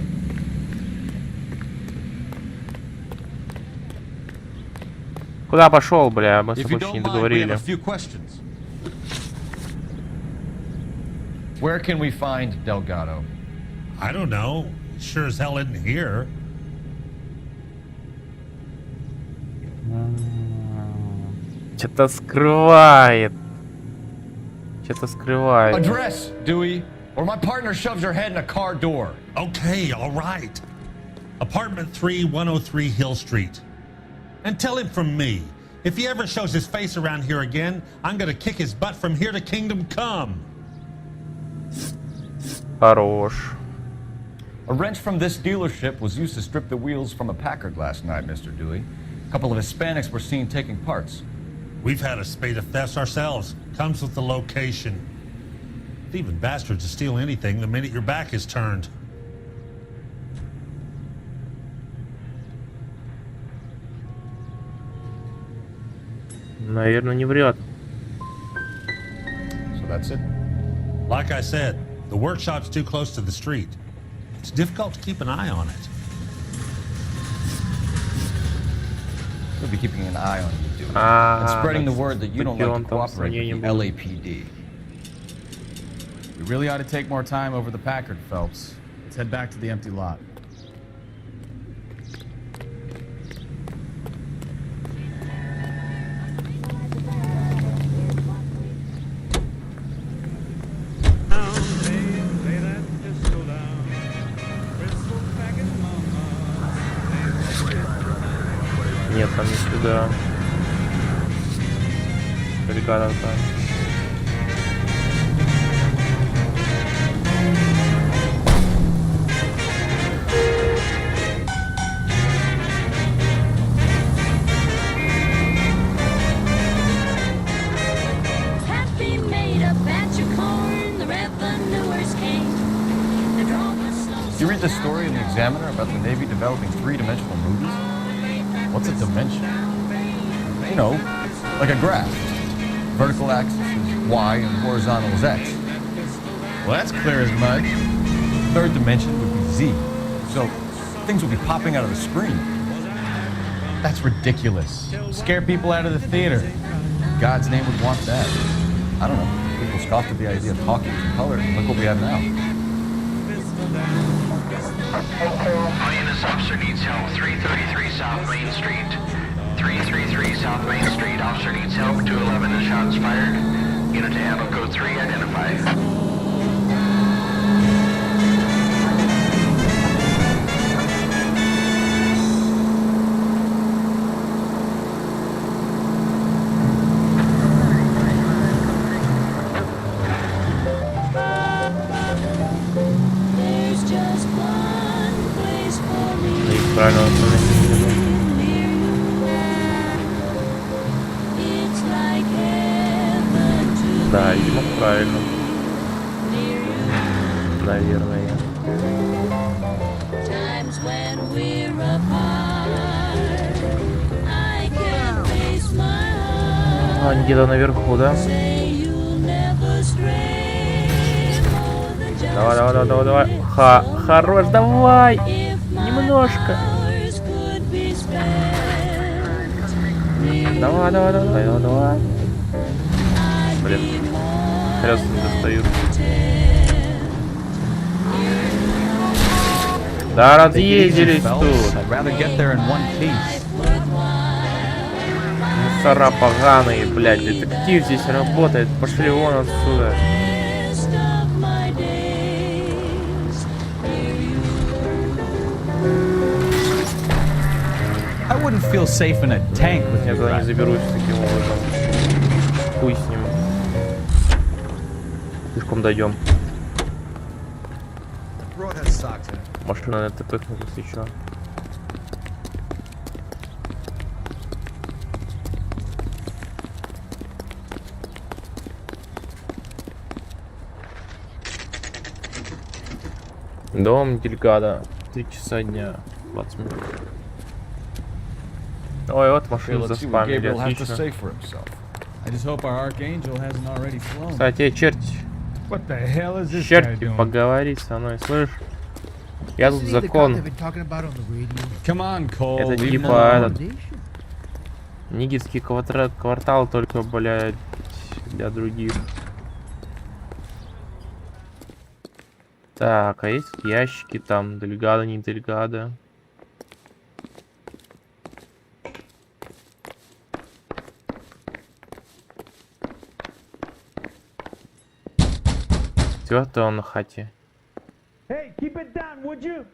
Куда пошел, бля? Мы с тобой еще не договорили. Where can we find Delgado? I don't know. Sure as hell isn't here. Что-то скрывает. Что-то скрывает. Address, Dewey, or my partner shoves your head in a car door. Okay, all right. Apartment 3, 103 Hill Street. And tell him from me, if he ever shows his face around here again, I'm gonna kick his butt from here to Kingdom Come. Хорош. A wrench from this dealership was used to strip the wheels from a Packard last night, Mr. Dewey. A couple of Hispanics were seen taking parts. We've had a spate of thefts ourselves. Comes with the location. Thieving bastards to steal anything the minute your back is turned. Наверное, не врет. So that's it? Like I said, the workshop's too close to the street. It's difficult to keep an eye on it. We'll be keeping an eye on you, Dewey. And spreading the word that you don't like to cooperate with the LAPD. We really ought to take more time over the Packard, Phelps. Let's head back to the empty lot. Нет, там не сюда. Бригада там. read this story in the Examiner about the Navy developing three-dimensional movies? What's a dimension? You know, like a graph. Vertical axis is Y and horizontal is X. Well, that's clear as mud. Third dimension would be Z. So things would be popping out of the screen. That's ridiculous. Scare people out of the theater. God's name would want that. I don't know. People scoffed at the idea of talkies in color. Look what we have now. This officer needs help. 333 South Main Street. 333 South Main Street. Officer needs help. 211 and shots fired. Unit to handle code 3. Identify. Правильно. Да, видимо, правильно. Наверное. А, они где-то наверху, да? Давай. Хорош, давай! Немножко. Давай. Блин. Колеса не достают. Да, разъездились тут. Мусора поганые, блядь. Детектив здесь работает. Пошли вон отсюда. I wouldn't feel safe in a tank with you. Я туда не заберусь таким образом. Хуй с ним. Пешком дойдем. Машина на ТП, если что. Дом Дельгада. 3 часа дня. 20 минут. Ой, вот машину заспамили, отлично. Кстати, черти, поговори со мной, слышь? Я тут закон. Это типа этот нигерский квартал, только, блядь, для других. Так, а есть ящики там, Дельгада, не Дельгада. Кто он на хате? Hey, keep it down, would you?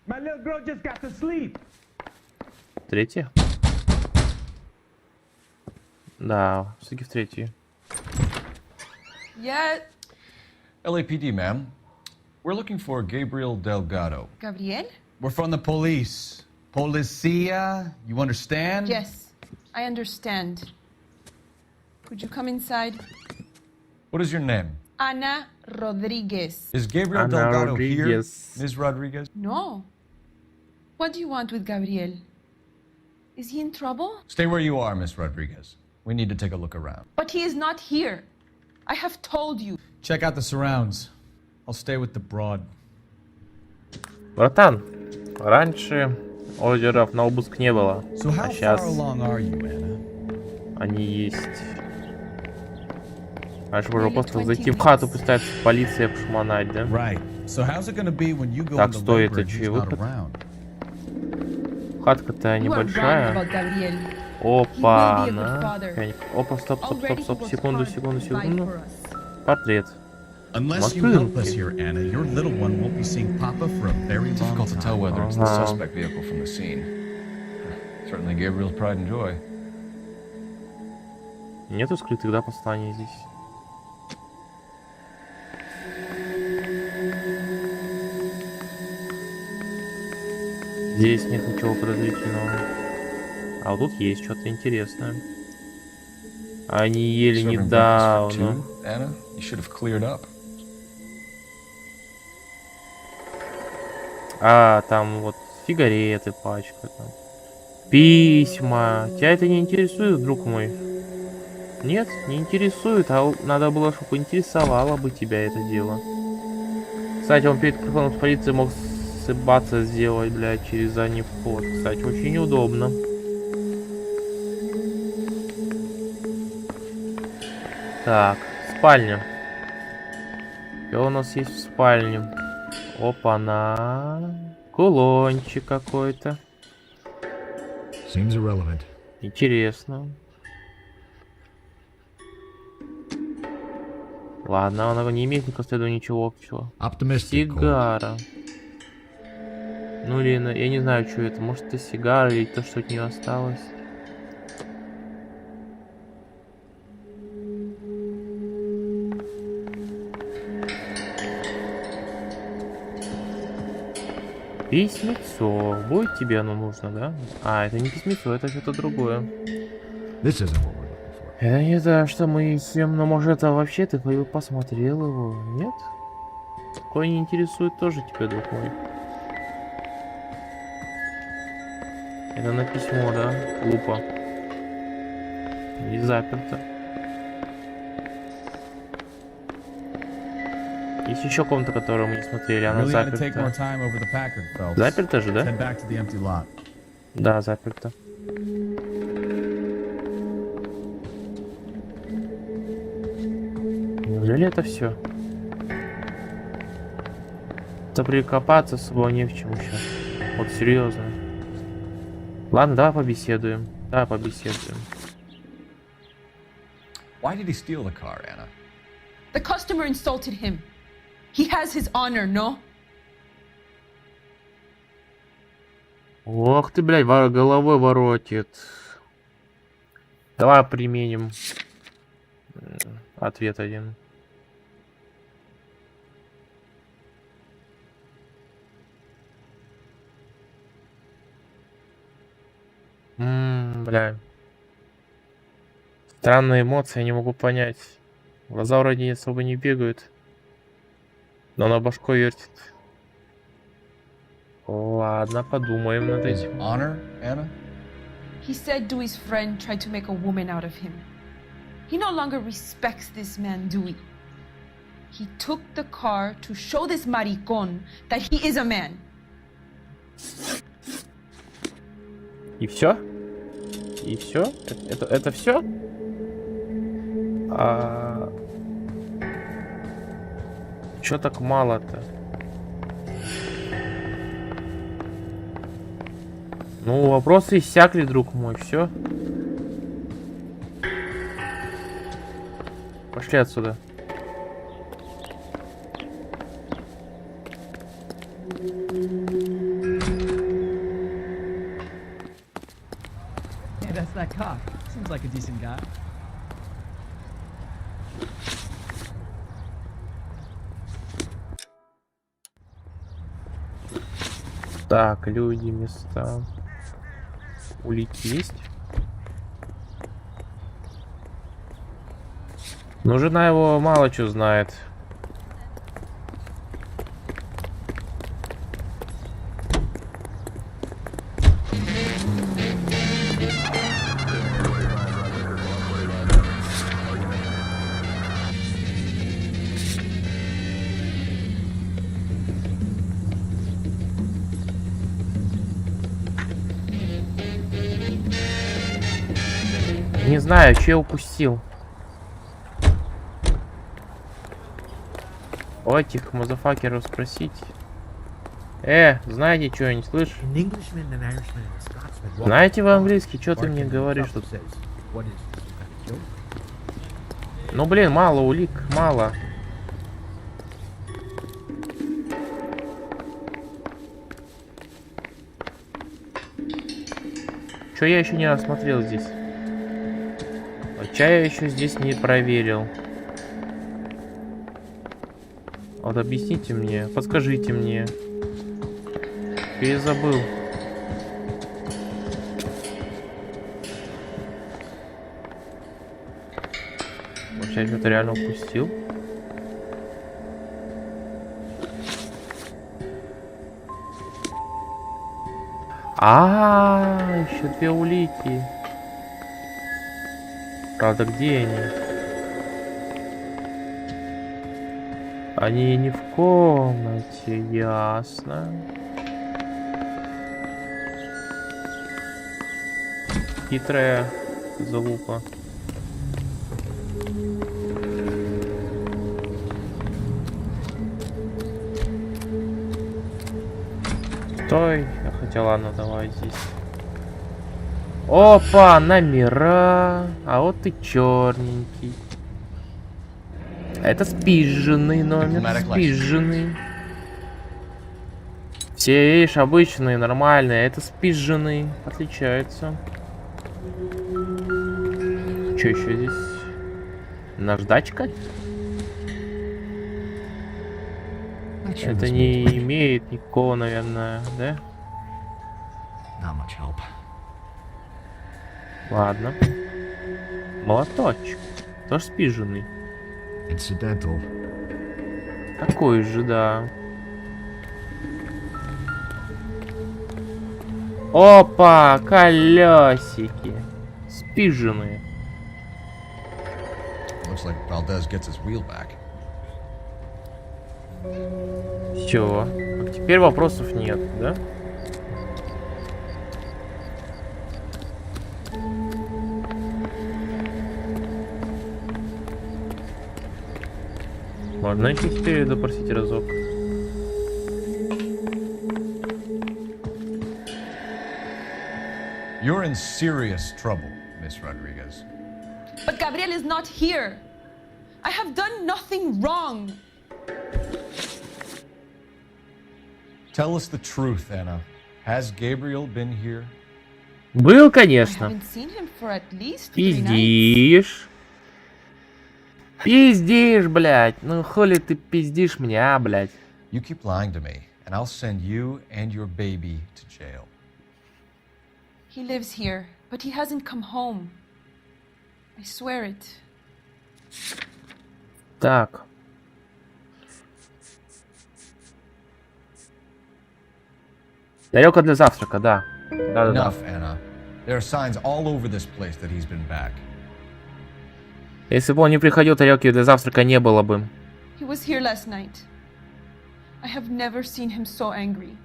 My little girl just got to sleep. Третья? Да, все-таки в третью. Yeah. LAPD, ma'am. We're looking for Gabriel Delgado. Gabriel? We're from the police. Policia, you understand? Yes, I understand. Could you come inside? What is your name? Ana Rodriguez. Is Gabriel Delgado here, Ms. Rodriguez? No. What do you want with Gabriel? Is he in trouble? Stay where you are, Ms. Rodriguez. We need to take a look around. But he is not here. I have told you. Check out the surrounds. I'll stay with the broad. Братан, раньше ордеров на обыск не было, а сейчас они есть. Раньше можно просто зайти в хату, представиться, полиция пошмонать, да? Так, стой, это чей выход? Хатка-то небольшая. Опа, опа, стоп, секунду. Портрет. Difficult to tell whether it's the suspect vehicle from the scene. Certainly Gabriel's pride and joy. Нету скрытых, да, посланий здесь? Здесь нет ничего подозрительного. А вот тут есть что-то интересное. Они ели недавно. Anna, you should have cleared up. А, там вот сигареты, пачка там. Письма. Тебя это не интересует, друг мой? Нет, не интересует, а надо было, чтобы интересовало бы тебя это дело. Кстати, он перед приходом с полиции мог сыбаться сделать, блядь, через задний вход. Кстати, очень удобно. Так, спальня. Что у нас есть в спальне? Опа-на. Кулончик какой-то. Интересно. Ладно, она не имеет никакого следа ничего общего. Сигара. Ну или, я не знаю, что это. Может, это сигара или то, что от нее осталось. Письмецо. Будет тебе оно нужно, да? А, это не письмецо, это что-то другое. Это не то, что мы ищем, но может это вообще ты посмотрел его? Нет? Такое не интересует тоже тебя, друг мой. Это на письмо, да? Глупо. И заперто. Есть еще комната, которую мы не смотрели, она заперта. Заперта же, да? Да, заперта. Неужели это все? Да прикопаться с собой не в чем сейчас. Вот серьезно. Ладно, давай побеседуем. Давай побеседуем. Why did he steal the car, Anna? The customer insulted him. He has his honor, no? Ох ты, блядь, головой воротит. Давай применим ответ один. Бля. Странные эмоции, я не могу понять. Глаза вроде особо не бегают. Но на башкой вертит. Ладно, подумаем над этим. Honor, Anna? He said Dewey's friend tried to make a woman out of him. He no longer respects this man, Dewey. He took the car to show this maricón that he is a man. И все? И все? Это все? Чё так мало-то? Ну, вопросы иссякли, друг мой, все. Пошли отсюда. Hey, that's that cop. Seems like a decent guy. Так, люди, места. Улики есть? Ну, жена его мало что знает. Не знаю, что я упустил. У этих мазафакеров спросить. Знаете что-нибудь, слышь? Знаете вы английский? Что ты мне говоришь тут? Ну блин, мало улик, мало. Что я еще не рассмотрел здесь? Чай я еще здесь не проверил. Вот объясните мне, подскажите мне. Я забыл. Может, я что-то реально упустил? Еще две улики. Правда, где они? Они не в комнате, ясно. Хитрая залупа. Стой, я хотел, ладно, давай здесь. Опа, номера. А вот и черненький. Это спизженный номер, спизженный. Все, видишь, обычные, нормальные. Это спизженный, отличается. Что еще здесь? Наждачка? Это не имеет никакого, наверное, да? Ладно. Молоточек. Тоже спиженный. Incidental. Такой же, да. Опа, колесики. Спиженные. Looks like Valdez gets his wheel back. Все. Теперь вопросов нет, да? Можно их теперь допросить разок. You're in serious trouble, Miss Rodriguez. But Gabriel is not here. I have done nothing wrong. Tell us the truth, Anna. Has Gabriel been here? Был, I конечно. haven't seen him for at least 3 nights. Пиздишь. Пиздишь, блядь. Ну хули ты пиздишь меня, блядь. You keep lying to me, and I'll send you and your baby to jail. He lives here, but he hasn't come home. I swear it. Так. Тарелка для завтрака, да. Да-да-да. Enough, Anna. There are signs all over this place that he's been back. Если бы он не приходил, тарелки для завтрака не было бы. He was here last night. I have never seen him so angry.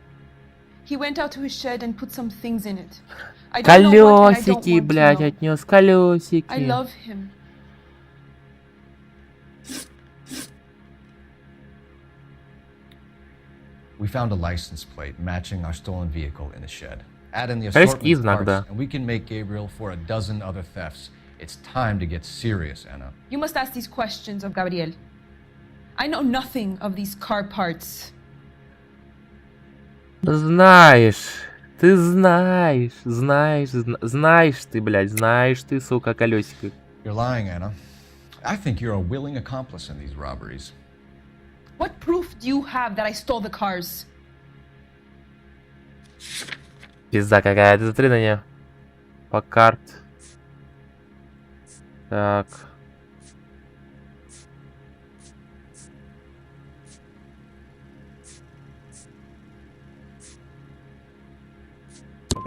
He went out to his shed and put some things in it. I don't know what, and I don't Колесики, want to блядь, know. отнес колесики. I love him. We found a license plate matching our stolen vehicle in the shed. Add in the Райский assortment знак, parts, да. and we can make Gabriel for a dozen other thefts. It's time to get serious, Anna. You must ask these questions of Gabriel. I know nothing of these car parts. Знаешь, ты знаешь, знаешь ты, блядь, знаешь ты, сука, колесики. You're lying, Anna. I think you're a willing accomplice in these robberies. What proof do you have that I stole the cars? Пизда какая-то, смотри на нее. По карт. Так.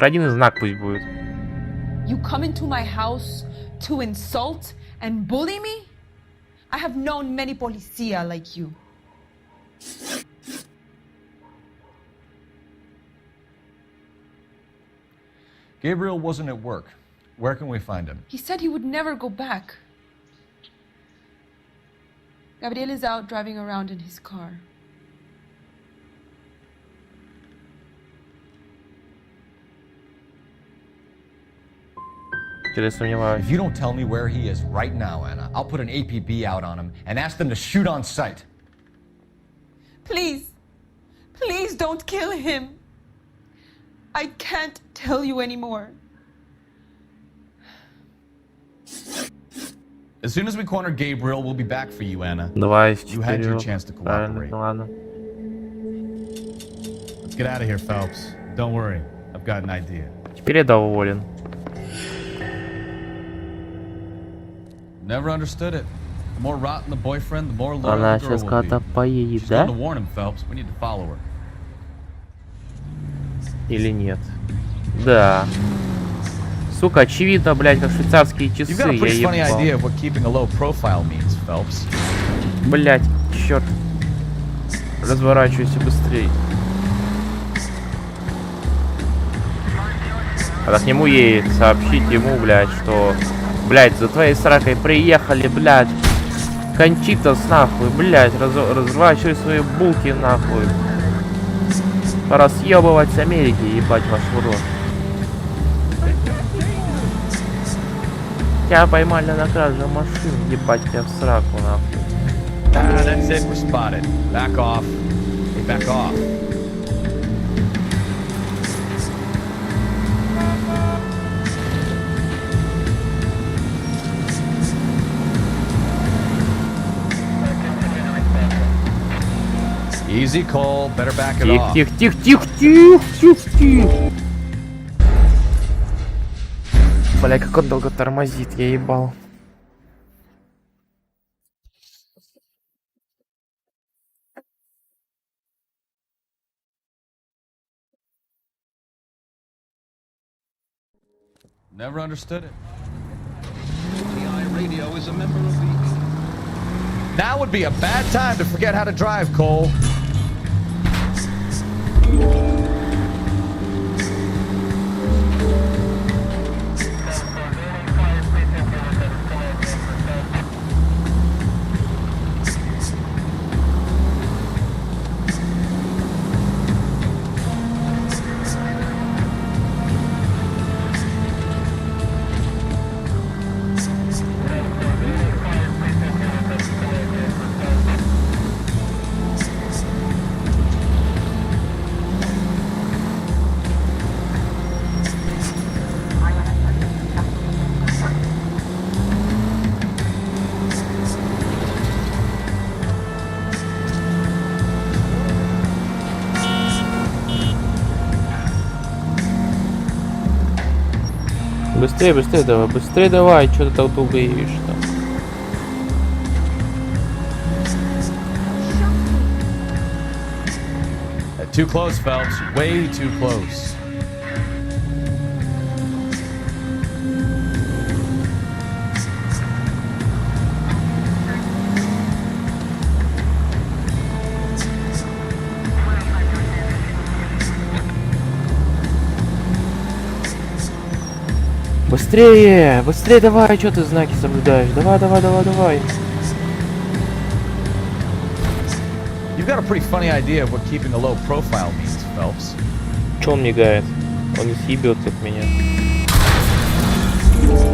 Один знак пусть будет. You come into my house to insult and bully me? I have known many policia like you. Gabriel wasn't at work. Where can we find him? He said he would never go back. Gabriel is out driving around in his car. If you don't tell me where he is right now, Anna, I'll put an APB out on him and ask them to shoot on sight. Please, please don't kill him. I can't tell you anymore. As soon as we corner Gabriel, we'll be back for you, Anna. Давай, You had your chance to cooperate. Ладно. Let's get out of here, Phelps. Don't worry, I've got an idea. Теперь я доволен. Never understood it. The more rotten the boyfriend, the more loyal Она the girl сейчас will be. куда-то поедет, She's да? going to warn him, Phelps. We need to follow her. Или нет? Да. Сука, очевидно, блядь, как швейцарские часы, я ебал. Блядь, черт. Разворачивайся быстрее. Когда к нему едет, сообщить ему, блядь, что... Блядь, за твоей сракой приехали, блядь. Кончитас, нахуй, блядь, разворачивай свои булки, нахуй. Пора съебывать с Америки, ебать ваш урод. Тебя поймали на краже машин, ебать тебя в сраку, нахуй. That's it, we're spotted. Back off. Hey, back off. Easy, Cole. Better back it off. Тихо. Бля, как он долго тормозит, я ебал. Never understood it. Radio is a member of the... Now would be a bad time to forget how to drive, Cole. Быстрее давай, что ты так долго едешь-то? Too close, Phelps. Way too close. Быстрее давай, что ты знаки соблюдаешь? Давай. You've got a pretty funny idea of what keeping a low profile means, Phelps. Че он мигает? Он не съебется от меня.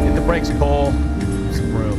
Hit the brakes, Cole. Some room.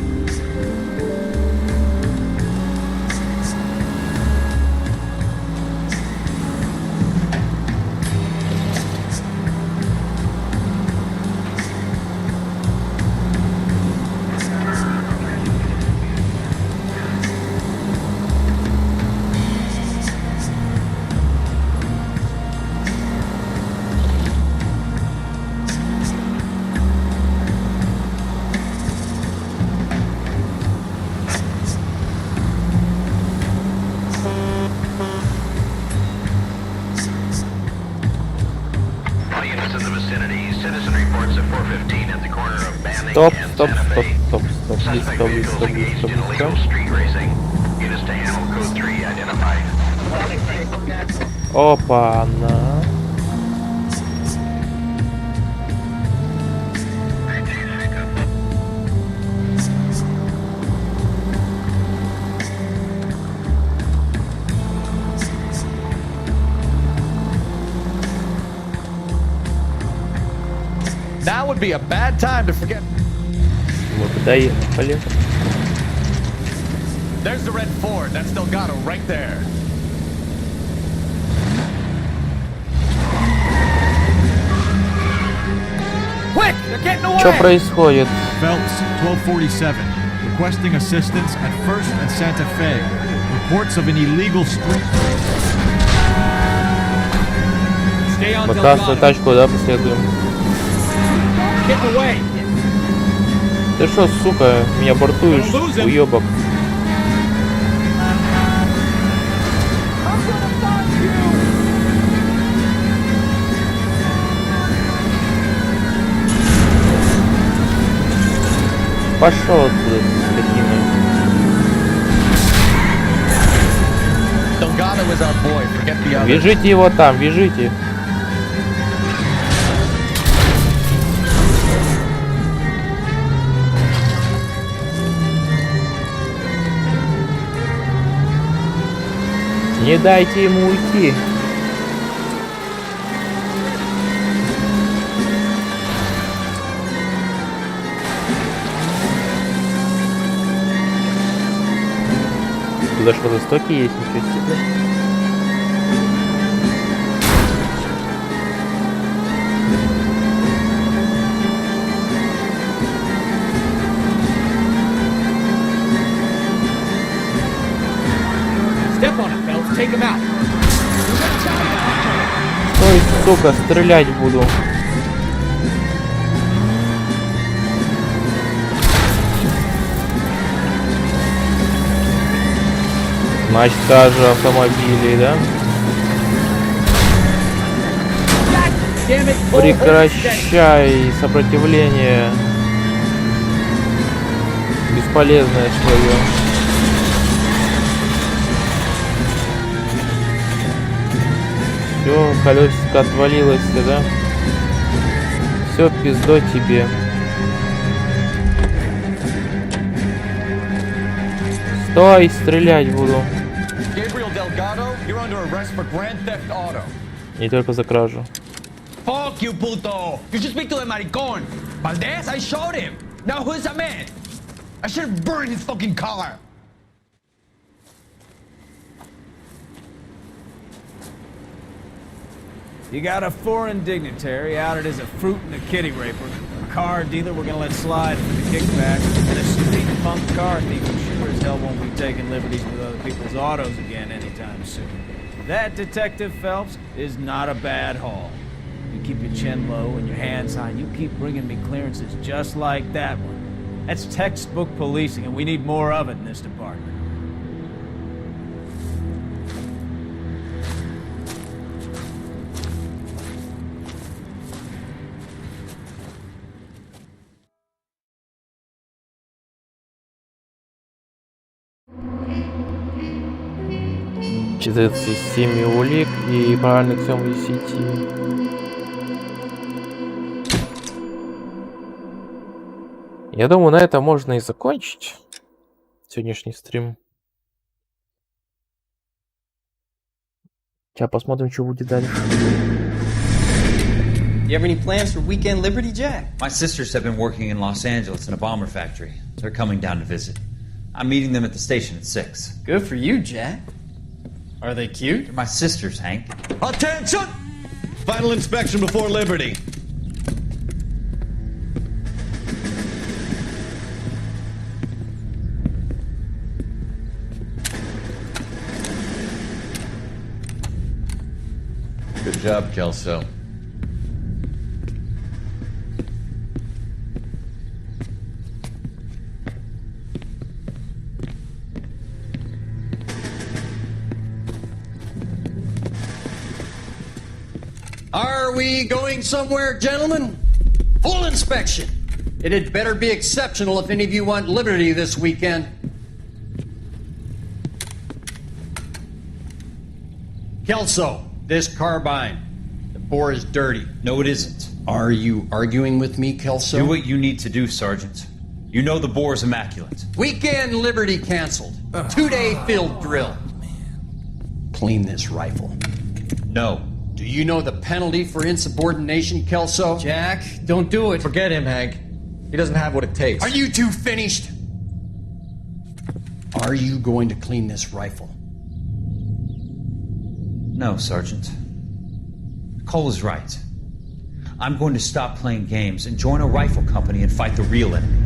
Стоп. Опа-на. Now would be a bad time to forget. Поехали. There's the red Ford. That's Delgado right there. Quick! They're getting away! Что происходит? Phelps, 1247. Requesting assistance at 1st and Santa Fe. Reports of an illegal street. Пока свою тачку, да, преследуем. Ты шо, сука, меня бортуешь, уёбок? пошел отсюда, скотина. Delgado is our boy. Forget the others. Вяжите его там, вяжите. Не дайте ему уйти. Туда что-то стоки есть, ничего себе. Step on it, Phelps. Take him out. Стой, сука, стрелять буду. Значит, даже автомобили, да? Прекращай сопротивление. Бесполезное свое. Все, колесико отвалилось, да? Все, пиздо тебе. Стой, стрелять буду. Не только за кражу. Fuck you, puto! You should speak to the maricon! Valdez, I showed him! Now who's the man? I should have burned his fucking car! You got a foreign dignitary outed as a fruit and a kitty raper, a car dealer we're gonna let slide for the kickback, and a street punk car thief who sure as hell won't be taking liberties with other people's autos again anytime soon. That, Detective Phelps, is not a bad haul. You keep your chin low and your hands high, and you keep bringing me clearances just like that one. That's textbook policing, and we need more of it in this department. Читается из 7 улик и правильно к 10. Я думаю, на этом можно и закончить сегодняшний стрим. Сейчас посмотрим, что будет дальше. You have any plans for weekend Liberty, Jack? My sisters have been working in Los Angeles in a bomber factory. They're coming down to visit. I'm meeting them at the station at 6. Good for you, Jack. Are they cute? They're my sisters, Hank. Attention! Final inspection before Liberty. Good job, Kelso. Are we going somewhere, gentlemen? Full inspection. It had better be exceptional if any of you want liberty this weekend. Kelso, this carbine. The bore is dirty. No, it isn't. Are you arguing with me, Kelso? Do what you need to do, Sergeant. You know the bore is immaculate. Weekend liberty canceled. 2-day field drill. Clean this rifle. No. Do you know the penalty for insubordination, Kelso? Jack, don't do it. Forget him, Hank. He doesn't have what it takes. Are you two finished? Are you going to clean this rifle? No, Sergeant. Cole is right. I'm going to stop playing games and join a rifle company and fight the real enemy.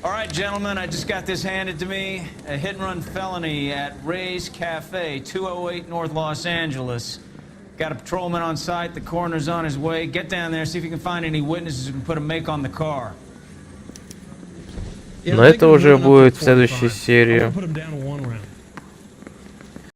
All right, gentlemen, I just got this handed to me. A hit-and-run felony at Ray's Cafe, 208 North Los Angeles. Got a patrolman on site. The coroner's on his way. Get down there, see if you can find any witnesses who can put a make on the car. Но это уже будет в следующей серии.